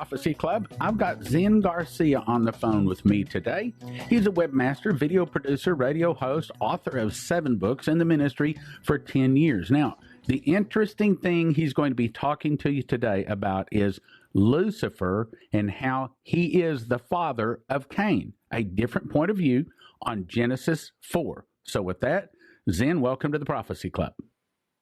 Prophecy Club. I've got Zen Garcia on the phone with me today. He's a webmaster, video producer, radio host, author of 7 books in the ministry for 10 years. Now, the interesting thing he's going to be talking to you today about is Lucifer and how he is the father of Cain, a different point of view on Genesis 4. So with that, Zen, welcome to the Prophecy Club.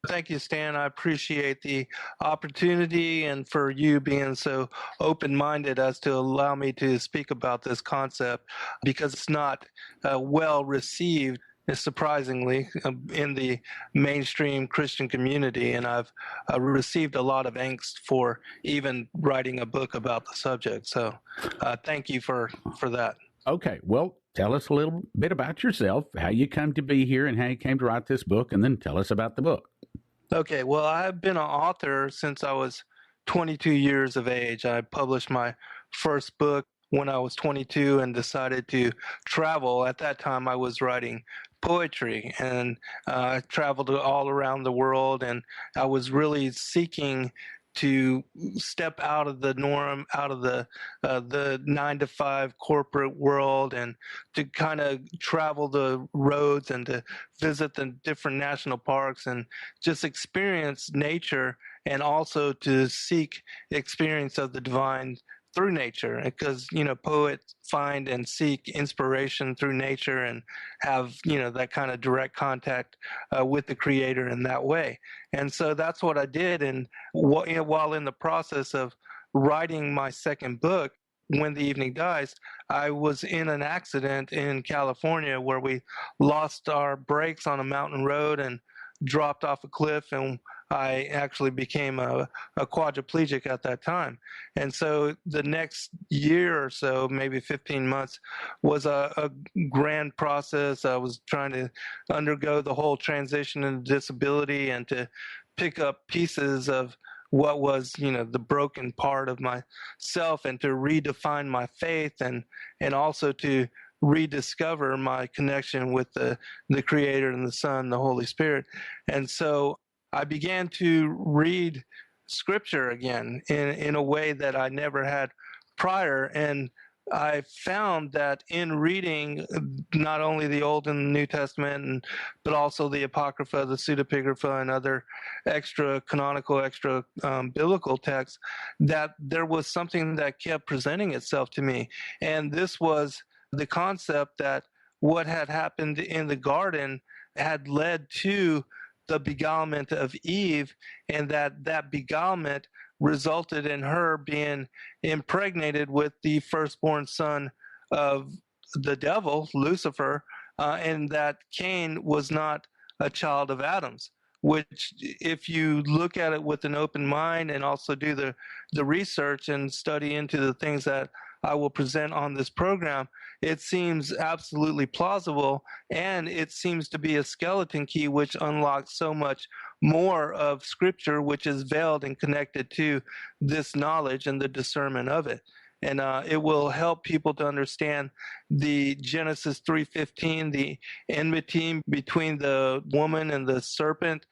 Thank you, Stan. I appreciate the opportunity and for you being so open-minded as to allow me to speak about this concept, because it's not well received, surprisingly, in the mainstream Christian community. And I've received a lot of angst for even writing a book about the subject. So thank you for that. Okay, well, tell us a little bit about yourself, how you come to be here and how you came to write this book, and then tell us about the book. Okay, well, I've been an author since I was 22 years of age. I published my first book when I was 22 and decided to travel. At that time, I was writing poetry, and I traveled all around the world, and I was really seeking to step out of the norm, out of the 9-to-5 corporate world, and to kind of travel the roads and to visit the different national parks and just experience nature, and also to seek experience of the divine through nature, because poets find and seek inspiration through nature and have that kind of direct contact with the Creator in that way. And so that's what I did. And while in the process of writing my second book, When the Evening Dies, I was in an accident in California where we lost our brakes on a mountain road and dropped off a cliff, and I actually became a quadriplegic at that time. And so the next year or so, maybe 15 months, was a grand process. I was trying to undergo the whole transition into disability and to pick up pieces of what was, the broken part of myself, and to redefine my faith, and also to rediscover my connection with the Creator and the Son, the Holy Spirit. And so I began to read Scripture again in a way that I never had prior. And I found that in reading not only the Old and New Testament, but also the Apocrypha, the Pseudepigrapha, and other extra canonical, extra biblical texts, that there was something that kept presenting itself to me. And this was the concept that what had happened in the garden had led to the beguilement of Eve, and that beguilement resulted in her being impregnated with the firstborn son of the devil, Lucifer, and that Cain was not a child of Adam's, which, if you look at it with an open mind and also do the research and study into the things that I will present on this program, it seems absolutely plausible, and it seems to be a skeleton key which unlocks so much more of Scripture, which is veiled and connected to this knowledge and the discernment of it. And it will help people to understand the Genesis 3:15, the enmity between the woman and the serpent,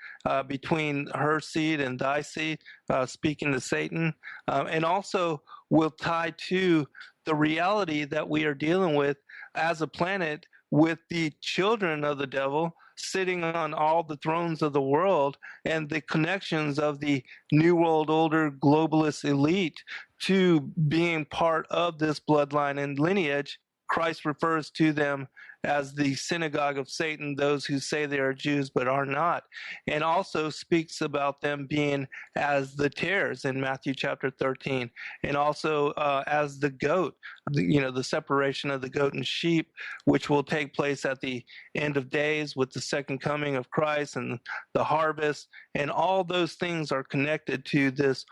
between her seed and thy seed, speaking to Satan, and also will tie to the reality that we are dealing with as a planet, with the children of the devil sitting on all the thrones of the world, and the connections of the New World Order globalist elite to being part of this bloodline and lineage. Christ refers to them as the synagogue of Satan, those who say they are Jews but are not, and also speaks about them being as the tares in Matthew chapter 13, and also as the goat, the separation of the goat and sheep, which will take place at the end of days with the second coming of Christ and the harvest. And all those things are connected to this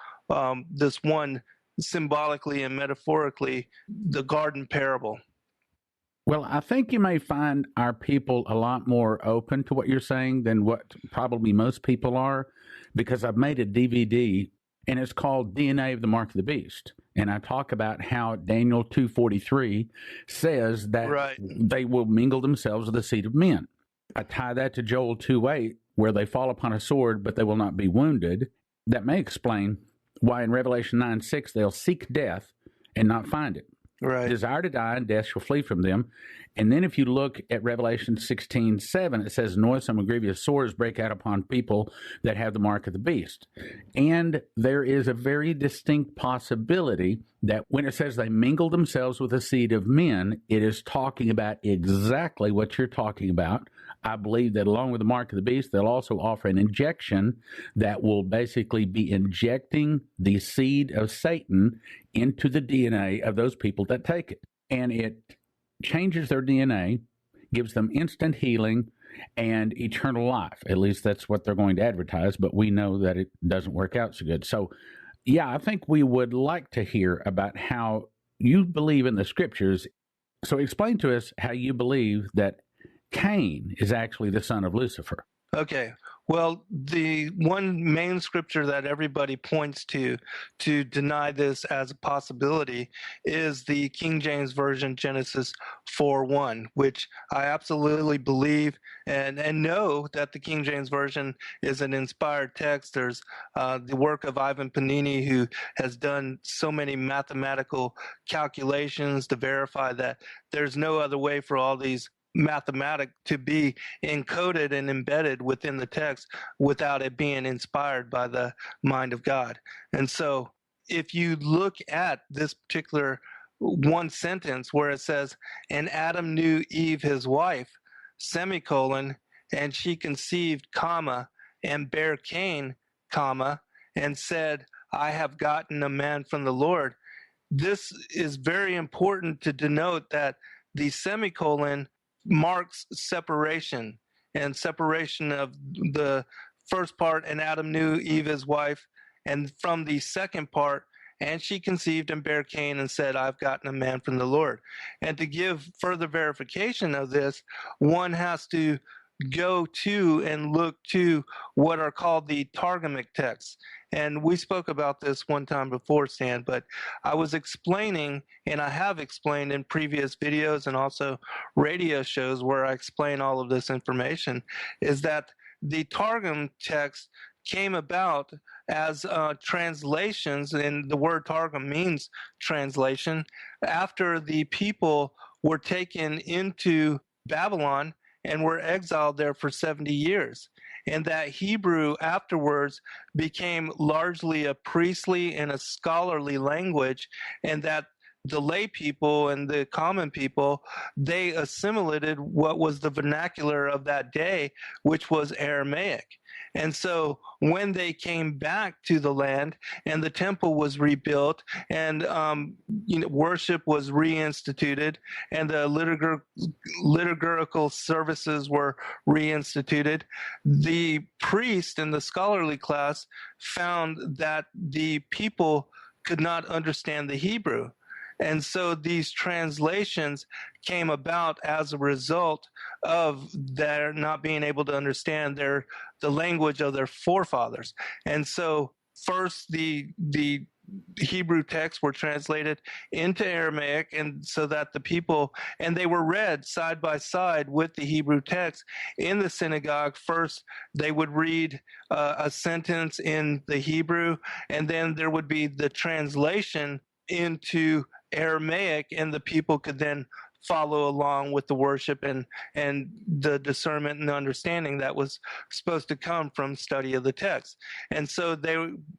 one, symbolically and metaphorically, the garden parable. Well, I think you may find our people a lot more open to what you're saying than what probably most people are, because I've made a DVD, and it's called DNA of the Mark of the Beast. And I talk about how Daniel 2:43 says that they will mingle themselves with the seed of men. I tie that to Joel 2:8, where they fall upon a sword, but they will not be wounded. That may explain why in Revelation 9:6 they'll seek death and not find it. Right. Desire to die, and death shall flee from them. And then if you look at Revelation 16:7, it says, noisome and grievous sores break out upon people that have the mark of the beast. And there is a very distinct possibility that when it says they mingle themselves with the seed of men, it is talking about exactly what you're talking about. I believe that along with the mark of the beast, they'll also offer an injection that will basically be injecting the seed of Satan into the DNA of those people that take it. And it changes their DNA, gives them instant healing and eternal life. At least that's what they're going to advertise, but we know that it doesn't work out so good. So, yeah, I think we would like to hear about how you believe in the scriptures. So explain to us how you believe that Cain is actually the son of Lucifer. Okay. Well, the one main scripture that everybody points to deny this as a possibility is the King James Version Genesis 4:1, which I absolutely believe and know that the King James Version is an inspired text. There's the work of Ivan Panini, who has done so many mathematical calculations to verify that there's no other way for all these mathematic to be encoded and embedded within the text without it being inspired by the mind of God. And so if you look at this particular one sentence where it says, and Adam knew Eve his wife, semicolon, and she conceived, comma, and bare Cain, comma, and said, I have gotten a man from the Lord. This is very important to denote that the semicolon marks separation, and separation of the first part, and Adam knew Eve his wife, and from the second part, and she conceived and bare Cain and said, I've gotten a man from the Lord. And to give further verification of this, one has to go to and look to what are called the Targumic texts. And we spoke about this one time before, Stan, but I was explaining, and I have explained in previous videos and also radio shows where I explain all of this information, is that the Targum text came about as translations, and the word Targum means translation, after the people were taken into Babylon and were exiled there for 70 years. And that Hebrew afterwards became largely a priestly and a scholarly language, and that the lay people and the common people, they assimilated what was the vernacular of that day, which was Aramaic. And so when they came back to the land and the temple was rebuilt and worship was reinstituted and the liturgical services were reinstituted, the priest and the scholarly class found that the people could not understand the Hebrew. And so these translations came about as a result of their not being able to understand the language of their forefathers. And so first the Hebrew texts were translated into Aramaic, and so that the people, and they were read side by side with the Hebrew text in the synagogue. First, they would read a sentence in the Hebrew, and then there would be the translation into Aramaic, and the people could then follow along with the worship and the discernment and the understanding that was supposed to come from study of the text. And so they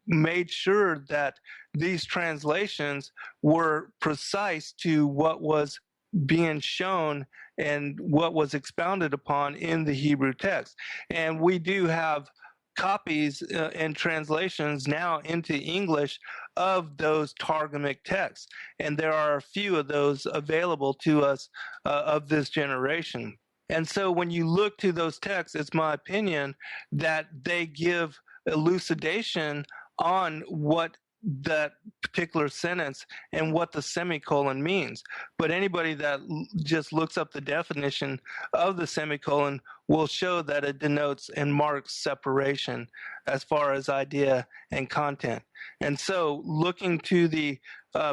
made sure that these translations were precise to what was being shown and what was expounded upon in the Hebrew text. And we do have copies and translations now into English of those Targumic texts. And there are a few of those available to us of this generation. And so when you look to those texts, it's my opinion that they give elucidation on what that particular sentence and what the semicolon means. But anybody that just looks up the definition of the semicolon will show that it denotes and marks separation as far as idea and content. And so looking to the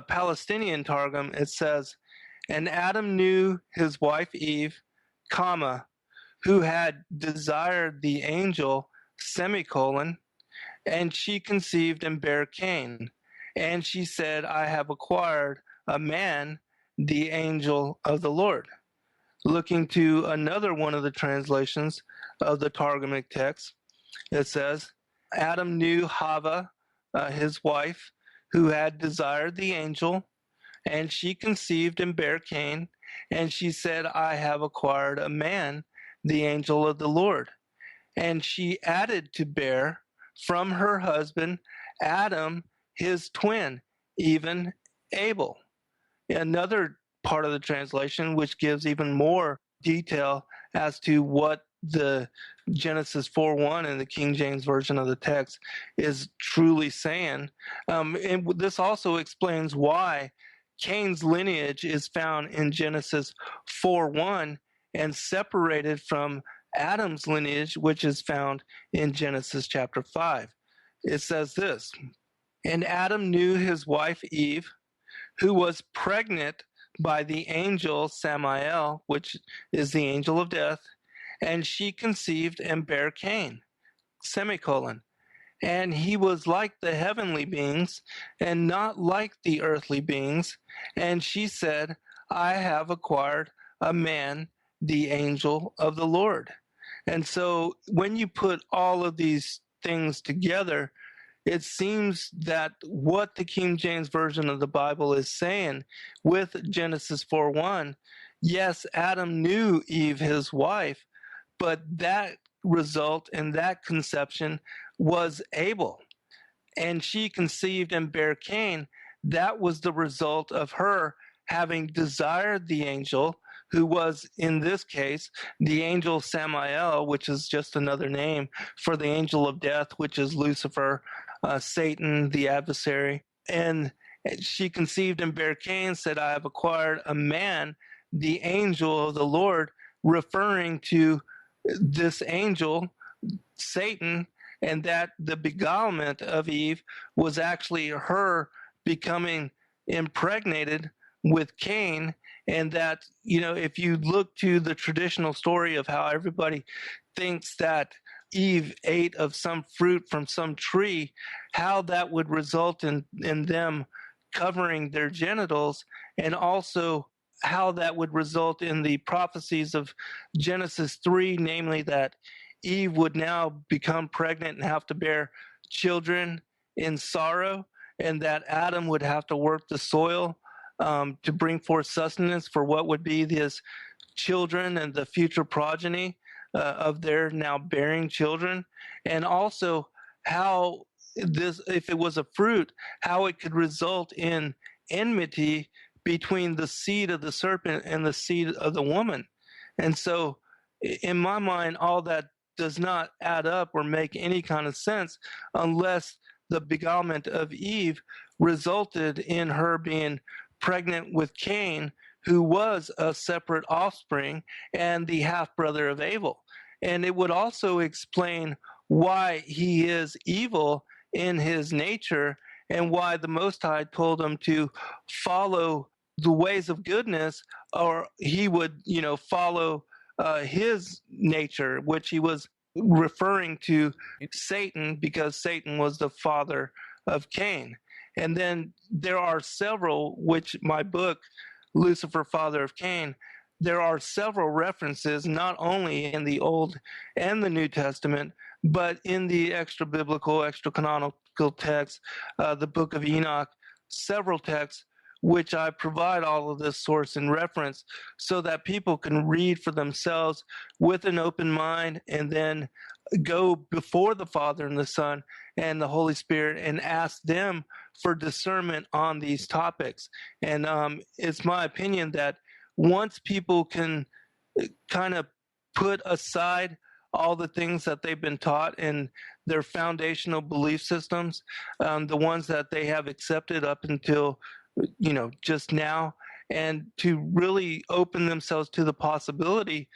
Palestinian Targum, it says, and Adam knew his wife Eve, comma, who had desired the angel, semicolon, And she conceived and bare Cain. And she said, I have acquired a man, the angel of the Lord. Looking to another one of the translations of the Targumic text, it says, Adam knew Hava, his wife, who had desired the angel, and she conceived and bare Cain, and she said, I have acquired a man, the angel of the Lord. And she added to bear from her husband Adam, his twin, even Abel. Another part of the translation, which gives even more detail as to what the Genesis 4:1 in the King James Version of the text is truly saying. And this also explains why Cain's lineage is found in Genesis 4:1 and separated from Adam's lineage, which is found in Genesis chapter 5. It says this, and Adam knew his wife Eve, who was pregnant by the angel Samael, which is the angel of death, and she conceived and bare Cain, semicolon. And he was like the heavenly beings and not like the earthly beings. And she said, I have acquired a man, the angel of the Lord. And so when you put all of these things together, it seems that what the King James Version of the Bible is saying with Genesis 4:1, yes, Adam knew Eve, his wife, but that result and that conception was Abel. And she conceived and bare Cain. That was the result of her having desired the angel, who was, in this case, the angel Samael, which is just another name for the angel of death, which is Lucifer, Satan, the adversary. And she conceived and bare Cain, said, I have acquired a man, the angel of the Lord, referring to this angel, Satan, and that the beguilement of Eve was actually her becoming impregnated with Cain. And that, if you look to the traditional story of how everybody thinks that Eve ate of some fruit from some tree, how that would result in them covering their genitals, and also how that would result in the prophecies of Genesis 3, namely that Eve would now become pregnant and have to bear children in sorrow, and that Adam would have to work the soil to bring forth sustenance for what would be his children and the future progeny of their now bearing children. And also how this, if it was a fruit, how it could result in enmity between the seed of the serpent and the seed of the woman. And so in my mind, all that does not add up or make any kind of sense unless the beguilement of Eve resulted in her being pregnant with Cain, who was a separate offspring and the half-brother of Abel. And it would also explain why he is evil in his nature and why the Most High told him to follow the ways of goodness, or he would, follow his nature, which he was referring to Satan, because Satan was the father of Cain. And then there are several, which my book, Lucifer, Father of Cain, there are several references, not only in the Old and the New Testament, but in the extra biblical, extra canonical texts, the book of Enoch, several texts, which I provide all of this source and reference so that people can read for themselves with an open mind, and then go before the Father and the Son and the Holy Spirit and ask them for discernment on these topics. And it's my opinion that once people can kind of put aside all the things that they've been taught in their foundational belief systems, the ones that they have accepted up until just now, and to really open themselves to the possibility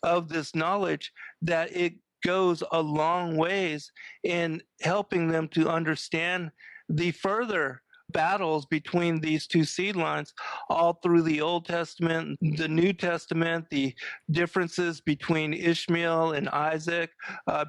of this knowledge, that it goes a long ways in helping them to understand the further battles between these two seed lines all through the Old Testament, the New Testament, the differences between Ishmael and Isaac,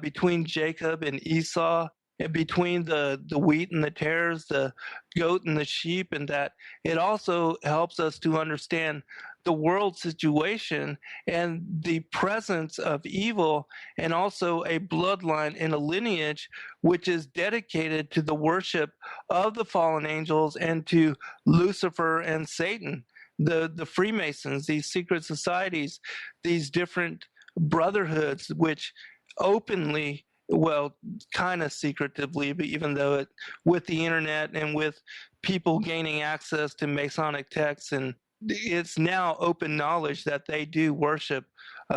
between Jacob and Esau, between the wheat and the tares, the goat and the sheep, and that it also helps us to understand the world situation and the presence of evil, and also a bloodline and a lineage which is dedicated to the worship of the fallen angels and to Lucifer and Satan. The Freemasons, these secret societies, these different brotherhoods, which openly, well, kind of secretively, but even though it, with the internet and with people gaining access to Masonic texts, and it's now open knowledge that they do worship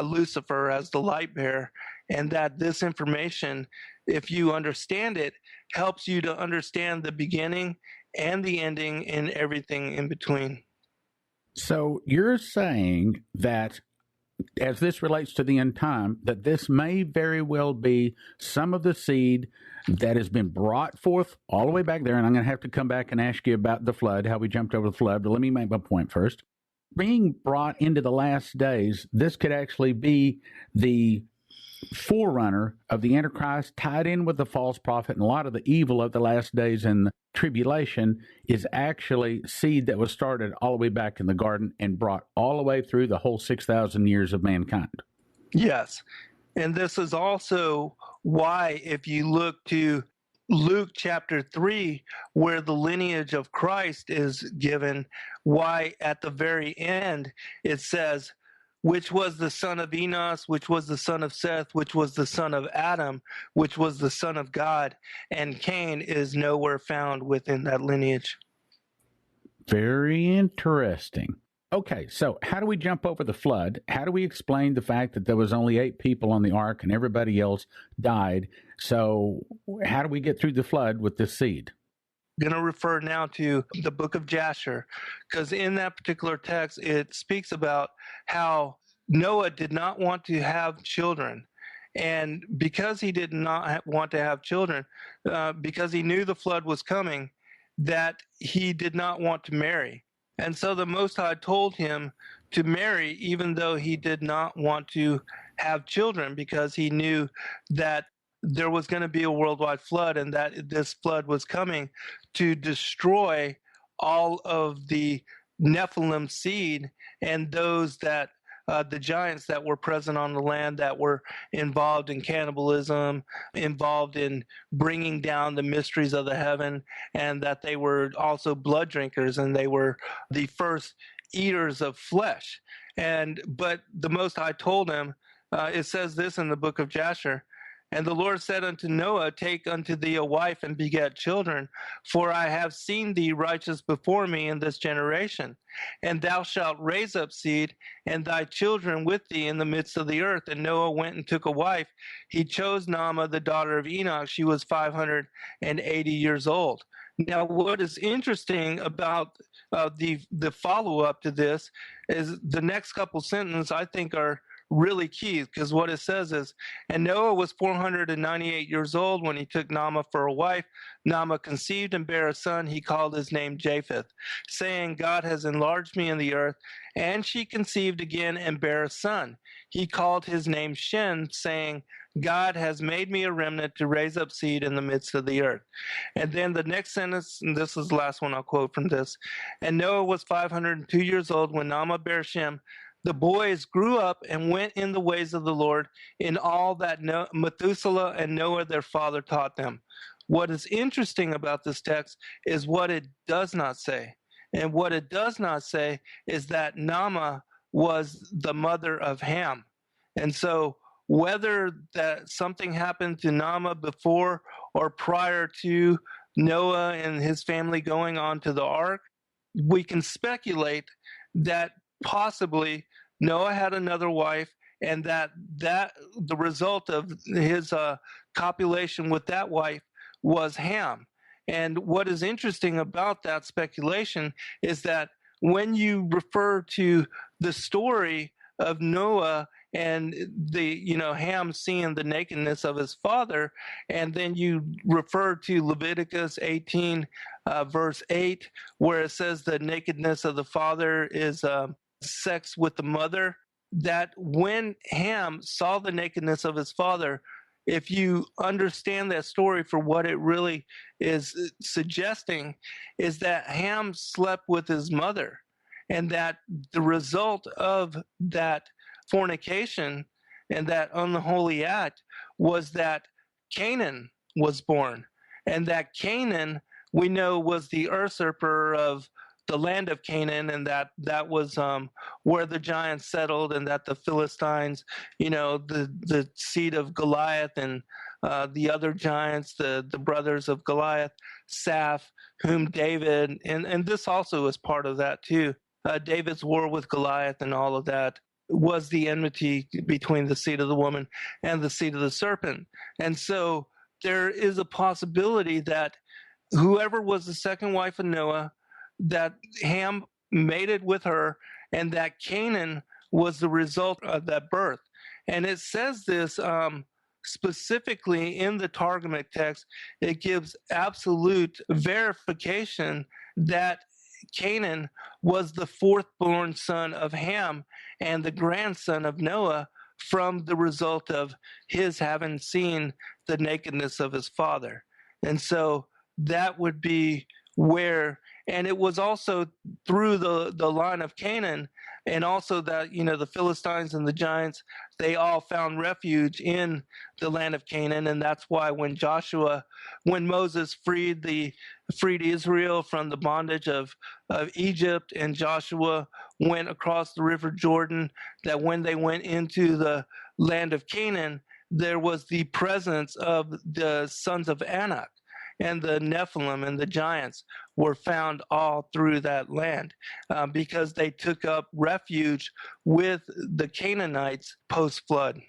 Lucifer as the light bearer, and that this information, if you understand it, helps you to understand the beginning and the ending and everything in between. So you're saying that, as this relates to the end time, that this may very well be some of the seed that has been brought forth all the way back there. And I'm going to have to come back and ask you about the flood, how we jumped over the flood. But let me make my point first. Being brought into the last days, this could actually be the forerunner of the Antichrist, tied in with the false prophet, and a lot of the evil of the last days and the tribulation is actually seed that was started all the way back in the garden and brought all the way through the whole 6,000 years of mankind. Yes. And this is also why, if you look to Luke chapter 3, where the lineage of Christ is given, why at the very end it says, which was the son of Enos, which was the son of Seth, which was the son of Adam, which was the son of God, and Cain is nowhere found within that lineage. Very interesting. Okay, so how do we jump over the flood? How do we explain the fact that there was only 8 people on the ark and everybody else died? So how do we get through the flood with this seed? I'm going to refer now to the book of Jasher, because in that particular text, it speaks about how Noah did not want to have children. And because he did not want to have children, because he knew the flood was coming, that he did not want to marry. And so the Most High told him to marry, even though he did not want to have children, because he knew that there was going to be a worldwide flood, and that this flood was coming to destroy all of the Nephilim seed and those that the giants that were present on the land, that were involved in cannibalism, involved in bringing down the mysteries of the heaven, and that they were also blood drinkers, and they were the first eaters of flesh. But the Most High told him, it says this in the book of Jasher, and the Lord said unto Noah, take unto thee a wife and beget children, for I have seen thee righteous before me in this generation. And thou shalt raise up seed, and thy children with thee in the midst of the earth. And Noah went and took a wife. He chose Naamah, the daughter of Enoch. She was 580 years old. Now, what is interesting about the follow-up to this is the next couple sentences, I think, are really key, because what it says is, and Noah was 498 years old when he took Naamah for a wife. Naamah conceived and bare a son. He called his name Japheth, saying, God has enlarged me in the earth. And she conceived again and bare a son. He called his name Shem, saying, God has made me a remnant to raise up seed in the midst of the earth. And then the next sentence, and this is the last one I'll quote from this. And Noah was 502 years old when Naamah bare Shem. The boys grew up and went in the ways of the Lord in all that Methuselah and Noah their father taught them. What is interesting about this text is what it does not say. And what it does not say is that Naamah was the mother of Ham. And so whether that something happened to Naamah before or prior to Noah and his family going on to the ark, we can speculate that possibly Noah had another wife, and that the result of his copulation with that wife was Ham. And what is interesting about that speculation is that when you refer to the story of Noah and Ham seeing the nakedness of his father, and then you refer to Leviticus 18 verse 8, where it says the nakedness of the father is sex with the mother, that when Ham saw the nakedness of his father, if you understand that story for what it really is suggesting, is that Ham slept with his mother, and that the result of that fornication and that unholy act was that Canaan was born. And that Canaan, we know, was the usurper of the land of Canaan, and that was where the giants settled, and that the Philistines, the seed of Goliath, and the other giants, the brothers of Goliath, Saph, whom David, and this also is part of that too. David's war with Goliath and all of that was the enmity between the seed of the woman and the seed of the serpent. And so there is a possibility that whoever was the second wife of Noah, that Ham mated with her, and that Canaan was the result of that birth. And it says this specifically in the Targumic text. It gives absolute verification that Canaan was the fourth-born son of Ham and the grandson of Noah from the result of his having seen the nakedness of his father. And so that would be where, and it was also through the line of Canaan, and also that, the Philistines and the giants, they all found refuge in the land of Canaan. And that's why when Moses freed Israel from the bondage of Egypt, and Joshua went across the river Jordan, that when they went into the land of Canaan, there was the presence of the sons of Anak, and the Nephilim and the giants were found all through that land because they took up refuge with the Canaanites post-flood.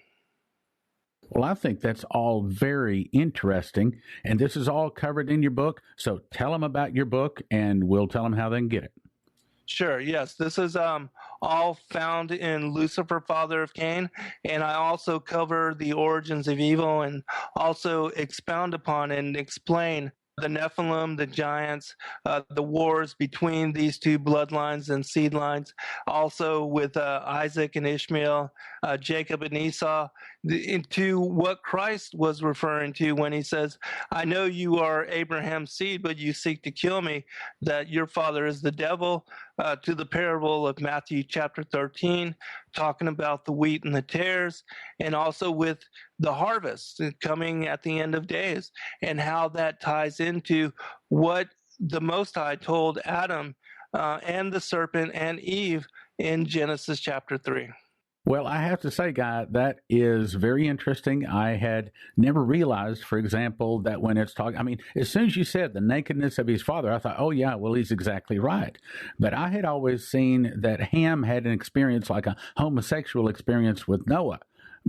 Well, I think that's all very interesting, and this is all covered in your book. So tell them about your book, and we'll tell them how they can get it. Sure, yes. This is all found in Lucifer, Father of Cain, and I also cover the origins of evil and also expound upon and explain the Nephilim, the giants, the wars between these two bloodlines and seed lines, also with Isaac and Ishmael, Jacob and Esau, into what Christ was referring to when he says, I know you are Abraham's seed, but you seek to kill me, that your father is the devil, to the parable of Matthew chapter 13, talking about the wheat and the tares, and also with the harvest coming at the end of days, and how that ties into what the Most High told Adam and the serpent and Eve in Genesis chapter 3. Well, I have to say, Guy, that is very interesting. I had never realized, for example, that when it's talking, as soon as you said the nakedness of his father, I thought, oh, yeah, well, he's exactly right. But I had always seen that Ham had an experience like a homosexual experience with Noah.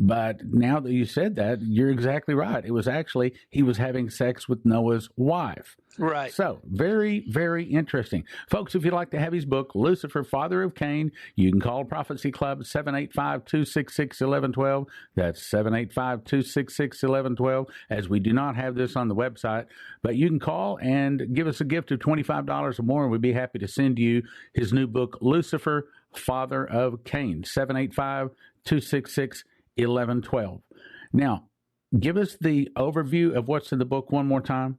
But now that you said that, you're exactly right. It was actually, he was having sex with Noah's wife. Right. So, very, very interesting. Folks, if you'd like to have his book, Lucifer, Father of Cain, you can call Prophecy Club 785-266-1112. That's 785-266-1112, as we do not have this on the website. But you can call and give us a gift of $25 or more, and we'd be happy to send you his new book, Lucifer, Father of Cain, 785-266-1112. Now, give us the overview of what's in the book one more time.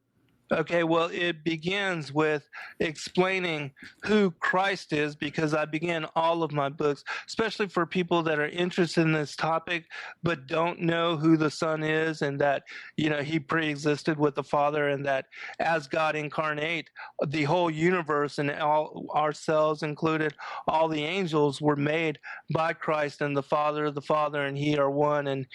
Okay, well, it begins with explaining who Christ is, because I begin all of my books, especially for people that are interested in this topic but don't know who the Son is, and that, he pre-existed with the Father, and that as God incarnate, the whole universe and all ourselves included, all the angels were made by Christ, and the Father, and He are one. And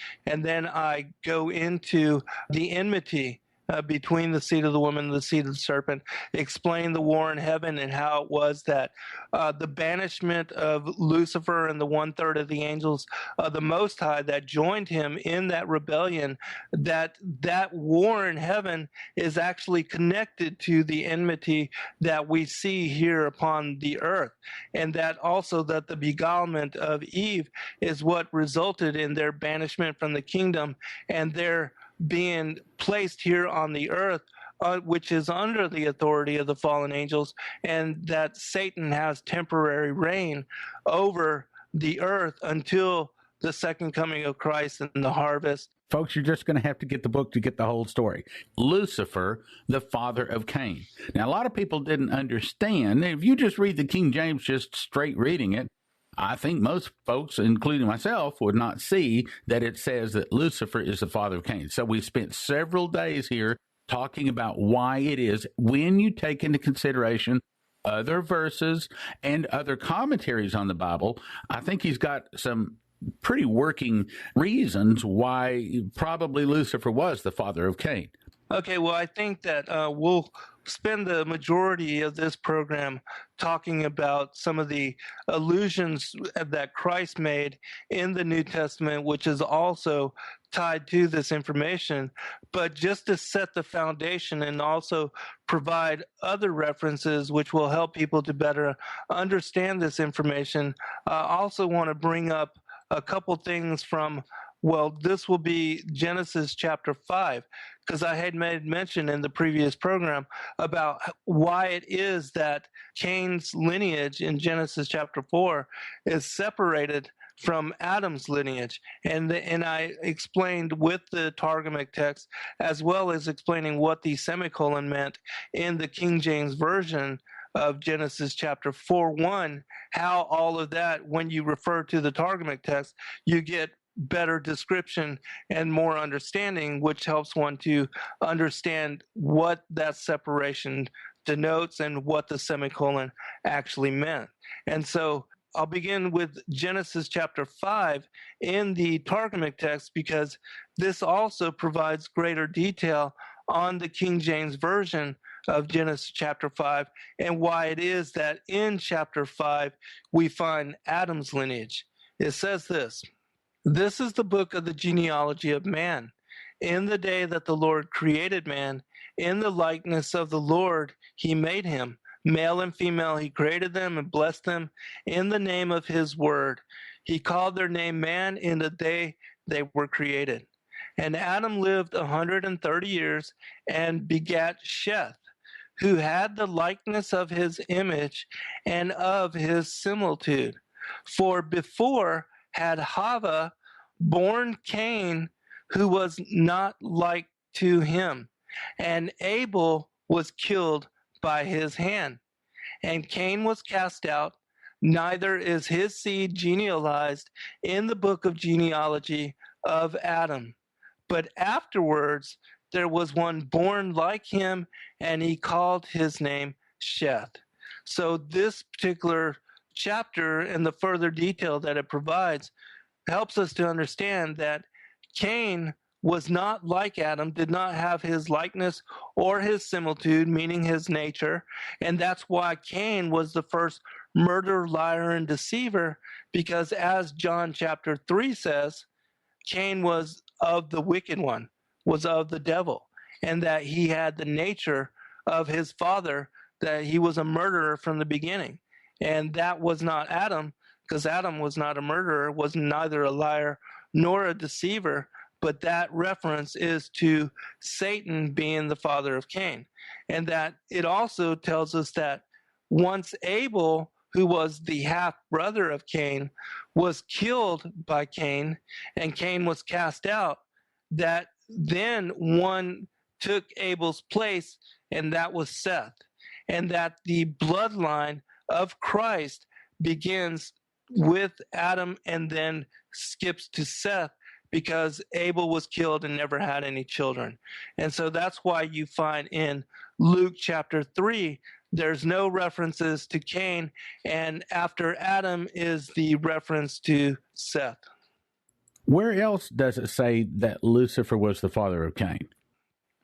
then I go into the enmity between the seed of the woman and the seed of the serpent, explain the war in heaven and how it was that the banishment of Lucifer and the 1/3 of the angels of the Most High that joined him in that rebellion, that war in heaven is actually connected to the enmity that we see here upon the earth, and that also that the beguilement of Eve is what resulted in their banishment from the kingdom and their being placed here on the earth, which is under the authority of the fallen angels, and that Satan has temporary reign over the earth until the second coming of Christ and the harvest. Folks, you're just going to have to get the book to get the whole story. Lucifer, the father of Cain. Now, a lot of people didn't understand. If you just read the King James, just straight reading it, I think most folks, including myself, would not see that it says that Lucifer is the father of Cain. So we spent several days here talking about why it is, when you take into consideration other verses and other commentaries on the Bible. I think he's got some pretty working reasons why probably Lucifer was the father of Cain. Okay, well, I think that we'll spend the majority of this program talking about some of the allusions that Christ made in the New Testament, which is also tied to this information. But just to set the foundation and also provide other references which will help people to better understand this information, I also want to bring up a couple things from, well, this will be Genesis chapter 5, because I had made mention in the previous program about why it is that Cain's lineage in Genesis chapter 4 is separated from Adam's lineage. And I explained with the Targumic text, as well as explaining what the semicolon meant in the King James Version of Genesis chapter 4:1, how all of that, when you refer to the Targumic text, you get better description and more understanding, which helps one to understand what that separation denotes and what the semicolon actually meant. And so I'll begin with Genesis chapter 5 in the Targumic text, because this also provides greater detail on the King James Version of Genesis chapter 5 and why it is that in chapter 5 we find Adam's lineage. It says this: "This is the book of the genealogy of man. In the day that the Lord created man, in the likeness of the Lord he made him. Male and female he created them and blessed them in the name of his word. He called their name man in the day they were created. And Adam lived 130 years and begat Sheth, who had the likeness of his image and of his similitude. For before had Hava born Cain, who was not like to him, and Abel was killed by his hand. And Cain was cast out, neither is his seed genealogized in the book of genealogy of Adam. But afterwards there was one born like him, and he called his name Sheth." So this particular chapter and the further detail that it provides helps us to understand that Cain was not like Adam, did not have his likeness or his similitude, meaning his nature. And that's why Cain was the first murderer, liar, and deceiver, because as John chapter 3 says, Cain was of the wicked one, was of the devil, and that he had the nature of his father, that he was a murderer from the beginning. And that was not Adam, because Adam was not a murderer, was neither a liar nor a deceiver, but that reference is to Satan being the father of Cain. And that it also tells us that once Abel, who was the half-brother of Cain, was killed by Cain, and Cain was cast out, that then one took Abel's place, and that was Seth. And that the bloodline of Christ begins with Adam and then skips to Seth, because Abel was killed and never had any children. And so that's why you find in Luke chapter 3, there's no references to Cain, and after Adam is the reference to Seth. Where else does it say that Lucifer was the father of Cain?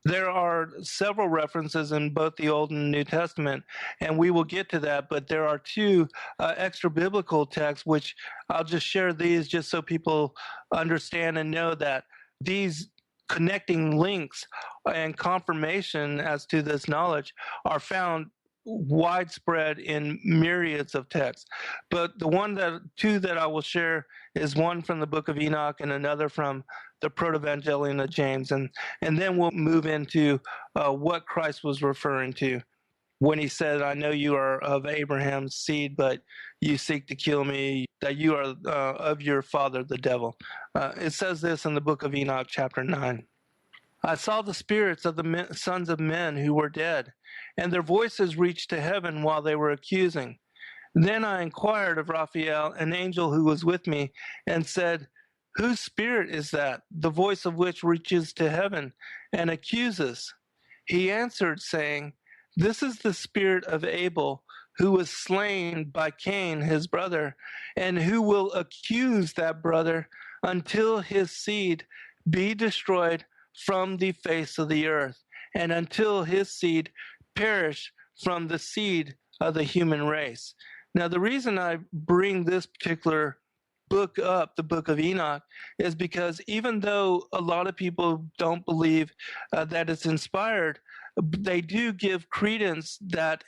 There are several references in both the Old and New Testament, and we will get to that, but there are two extra biblical texts, which I'll just share these just so people understand and know that these connecting links and confirmation as to this knowledge are found widespread in myriads of texts. But two that I will share is one from the book of Enoch and another from the Protevangelion of James, and then we'll move into what Christ was referring to. when he said, I know you are of Abraham's seed, but you seek to kill me, that you are of your father, the devil. It says this in the book of Enoch, chapter 9. I saw the spirits of the sons of men who were dead, and their voices reached to heaven while they were accusing. Then I inquired of Raphael, an angel who was with me, and said, whose spirit is that, the voice of which reaches to heaven and accuses? He answered, saying, this is the spirit of Abel, who was slain by Cain, his brother, and who will accuse that brother until his seed be destroyed from the face of the earth, and until his seed perish from the seed of the human race. Now, the reason I bring this particular book up, the book of Enoch, is because even though a lot of people don't believe that it's inspired, they do give credence that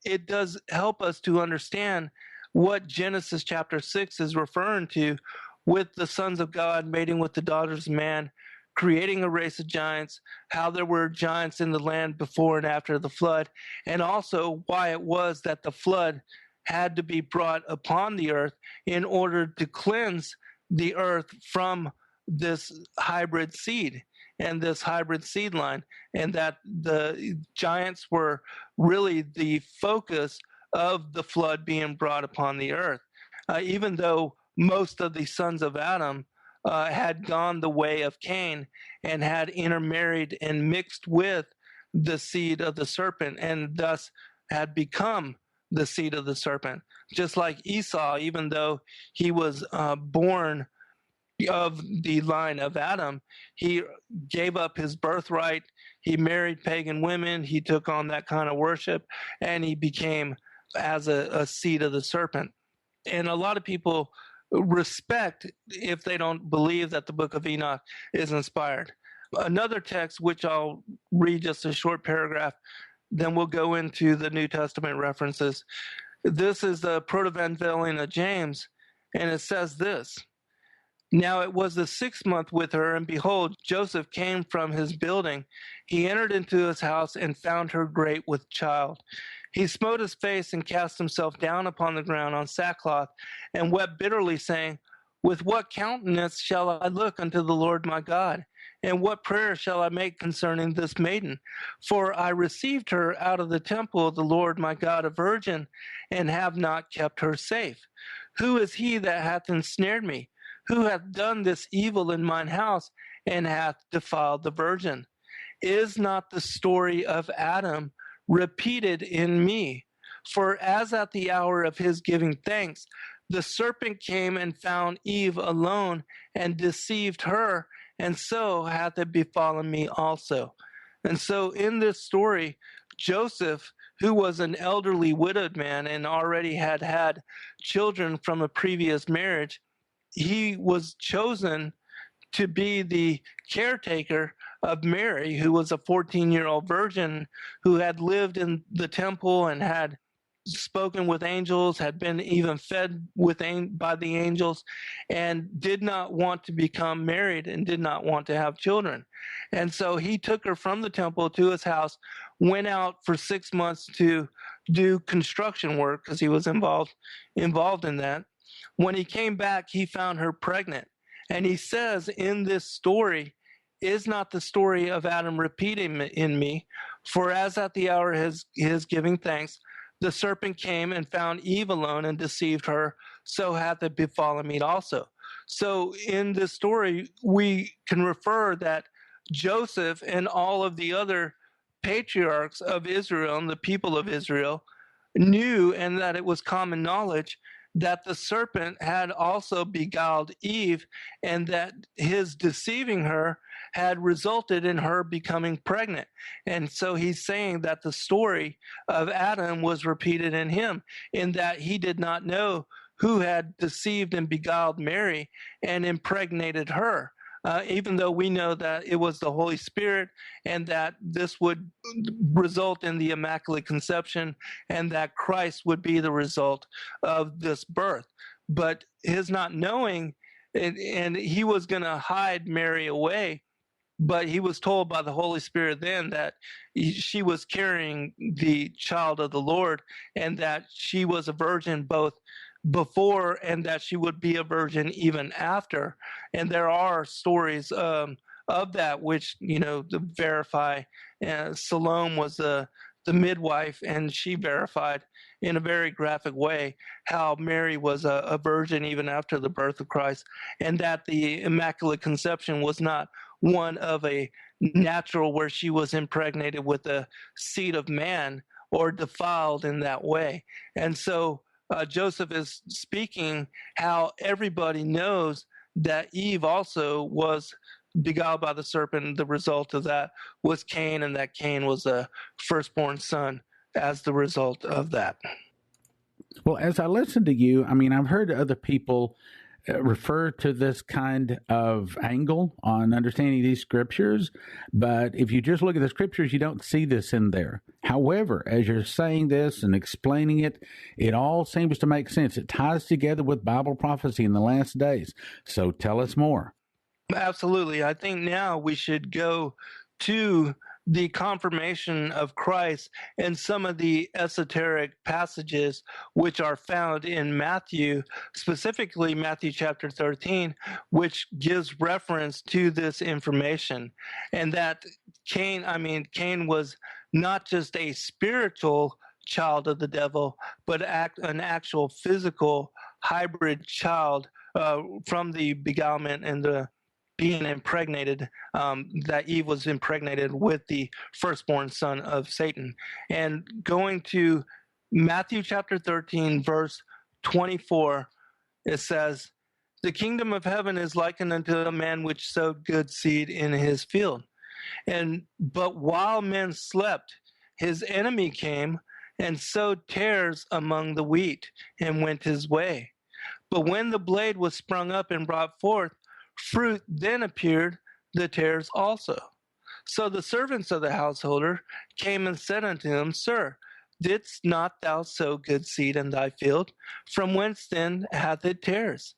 it does help us to understand what Genesis chapter 6 is referring to, with the sons of God mating with the daughters of man, creating a race of giants, how there were giants in the land before and after the flood, and also why it was that the flood had to be brought upon the earth in order to cleanse the earth from this hybrid seed and this hybrid seed line, and that the giants were really the focus of the flood being brought upon the earth. Even though most of the sons of Adam had gone the way of Cain and had intermarried and mixed with the seed of the serpent, and thus had become the seed of the serpent. Just like Esau, even though he was born of the line of Adam, he gave up his birthright, he married pagan women, he took on that kind of worship, and he became as a seed of the serpent. And a lot of people respect if they don't believe that the book of Enoch is inspired. Another text, which I'll read just a short paragraph, then we'll go into the New Testament references. This is the Protevangelion of James, and it says this. Now it was the 6th month with her, and behold, Joseph came from his building. He entered into his house and found her great with child. He smote his face and cast himself down upon the ground on sackcloth, and wept bitterly, saying, with what countenance shall I look unto the Lord my God? And what prayer shall I make concerning this maiden? For I received her out of the temple of the Lord my God a virgin, and have not kept her safe. Who is he that hath ensnared me? Who hath done this evil in mine house, and hath defiled the virgin? Is not the story of Adam repeated in me? For as at the hour of his giving thanks, the serpent came and found Eve alone, and deceived her, and so hath it befallen me also. And so in this story, Joseph, who was an elderly widowed man and already had children from a previous marriage, he was chosen to be the caretaker of Mary, who was a 14-year-old virgin who had lived in the temple and had spoken with angels, had been even fed by the angels, and did not want to become married and did not want to have children. And so he took her from the temple to his house, went out for 6 months to do construction work because he was involved in that. When he came back, he found her pregnant. And he says in this story, is not the story of Adam repeating in me? For as at the hour his giving thanks, the serpent came and found Eve alone and deceived her, so hath it befallen me also. So in this story, we can refer that Joseph and all of the other patriarchs of Israel and the people of Israel knew, and that it was common knowledge, that the serpent had also beguiled Eve, and that his deceiving her had resulted in her becoming pregnant. And so he's saying that the story of Adam was repeated in him, in that he did not know who had deceived and beguiled Mary and impregnated her. Even though we know that it was the Holy Spirit, and that this would result in the Immaculate Conception, and that Christ would be the result of this birth. But his not knowing, and he was going to hide Mary away, but he was told by the Holy Spirit then that she was carrying the child of the Lord, and that she was a virgin both before and that she would be a virgin even after. And there are stories of that which, to verify. Salome was the midwife, and she verified in a very graphic way how Mary was a virgin even after the birth of Christ, and that the Immaculate Conception was not one of a natural where she was impregnated with the seed of man or defiled in that way. And so Joseph is speaking how everybody knows that Eve also was beguiled by the serpent. The result of that was Cain, and that Cain was a firstborn son as the result of that. Well, as I listen to you, I mean, I've heard other people refer to this kind of angle on understanding these scriptures, but if you just look at the scriptures, you don't see this in there. However, as you're saying this and explaining it, it all seems to make sense. It ties together with Bible prophecy in the last days. So tell us more. Absolutely. I think now we should go to the confirmation of Christ and some of the esoteric passages which are found in Matthew, specifically Matthew chapter 13, which gives reference to this information. And that Cain was not just a spiritual child of the devil, but an actual physical hybrid child from the beguilement and the being impregnated, that Eve was impregnated with the firstborn son of Satan. And going to Matthew chapter 13, verse 24, it says, "The kingdom of heaven is likened unto a man which sowed good seed in his field. But while men slept, his enemy came and sowed tares among the wheat and went his way. But when the blade was sprung up and brought forth fruit, then appeared the tares also. So the servants of the householder came and said unto him, Sir, didst not thou sow good seed in thy field? From whence then hath it tares?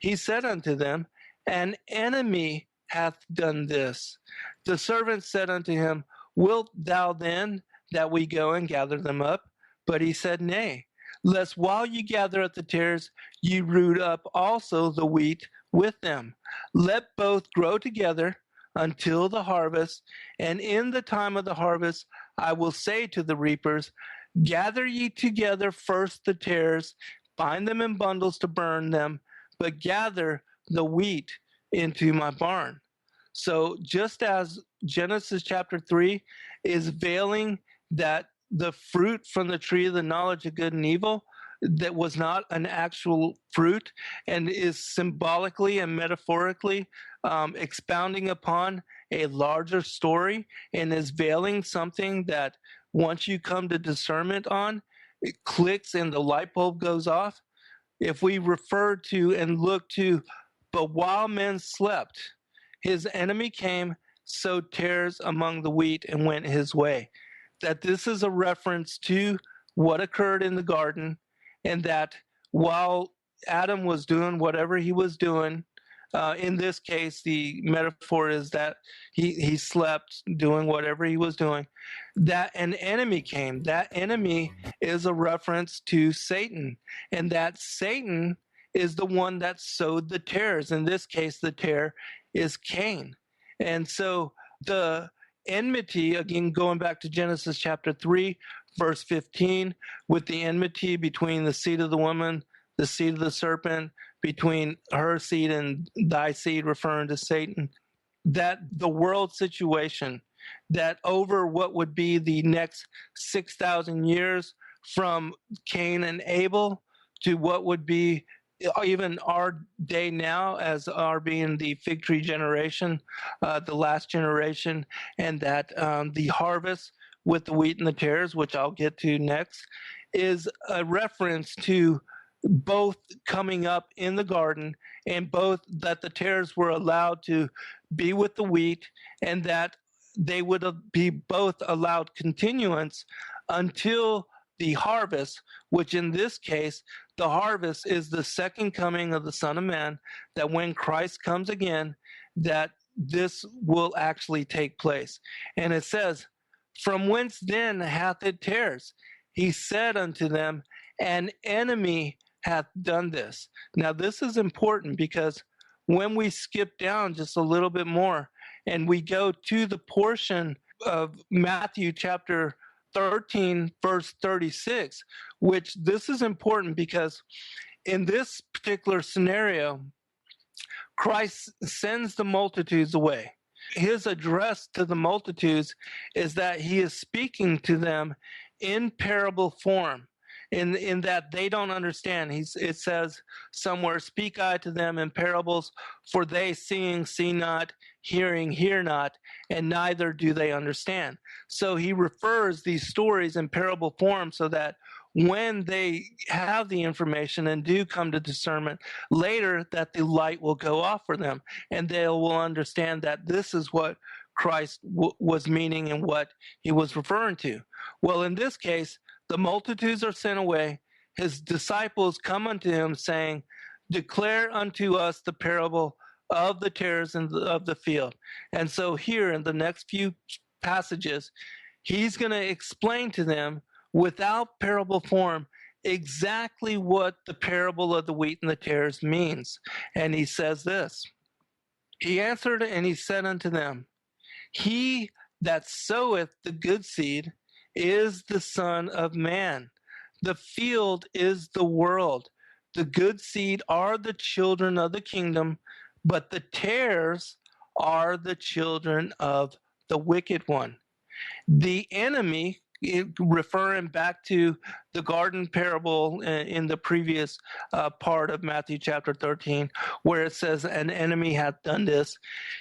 He said unto them, An enemy hath done this. The servants said unto him, Wilt thou then that we go and gather them up? But he said, Nay, lest while ye gather up the tares, ye root up also the wheat with them. Let both grow together until the harvest, and in the time of the harvest I will say to the reapers, Gather ye together first the tares, bind them in bundles to burn them, but gather the wheat into my barn." So just as Genesis chapter 3 is veiling that the fruit from the tree of the knowledge of good and evil that was not an actual fruit and is symbolically and metaphorically expounding upon a larger story and is veiling something that once you come to discernment on, it clicks and the light bulb goes off. If we refer to and look to, but while men slept, his enemy came, sowed tares among the wheat, and went his way. That this is a reference to what occurred in the garden, and that while Adam was doing whatever he was doing, in this case, the metaphor is that he slept doing whatever he was doing, that an enemy came. That enemy is a reference to Satan, and that Satan is the one that sowed the tares. In this case, the tare is Cain. And so the enmity, again, going back to Genesis chapter 3, verse 15, with the enmity between the seed of the woman, the seed of the serpent, between her seed and thy seed, referring to Satan, that the world situation, that over what would be the next 6,000 years from Cain and Abel to what would be even our day now as our being the fig tree generation, the last generation, and that the harvest with the wheat and the tares, which I'll get to next, is a reference to both coming up in the garden and both that the tares were allowed to be with the wheat and that they would be both allowed continuance until the harvest, which in this case, the harvest is the second coming of the Son of Man, that when Christ comes again, that this will actually take place. And it says, "From whence then hath it tares? He said unto them, An enemy hath done this." Now, this is important because when we skip down just a little bit more and we go to the portion of Matthew chapter 13, verse 36, which this is important because in this particular scenario, Christ sends the multitudes away. His address to the multitudes is that he is speaking to them in parable form, in that they don't understand. It says somewhere, "Speak I to them in parables, for they seeing see not, hearing hear not, and neither do they understand." So he refers these stories in parable form so that when they have the information and do come to discernment later, that the light will go off for them and they will understand that this is what Christ was meaning and what he was referring to. Well, in this case, the multitudes are sent away. His disciples come unto him, saying, "Declare unto us the parable of the tares of the field." And so here in the next few passages, he's going to explain to them without parable form exactly what the parable of the wheat and the tares means. And he says this, "He answered and he said unto them, He that soweth the good seed is the Son of Man. The field is the world. The good seed are the children of the kingdom, but the tares are the children of the wicked one." The enemy, referring back to the garden parable in the previous part of Matthew chapter 13, where it says, "An enemy hath done this,"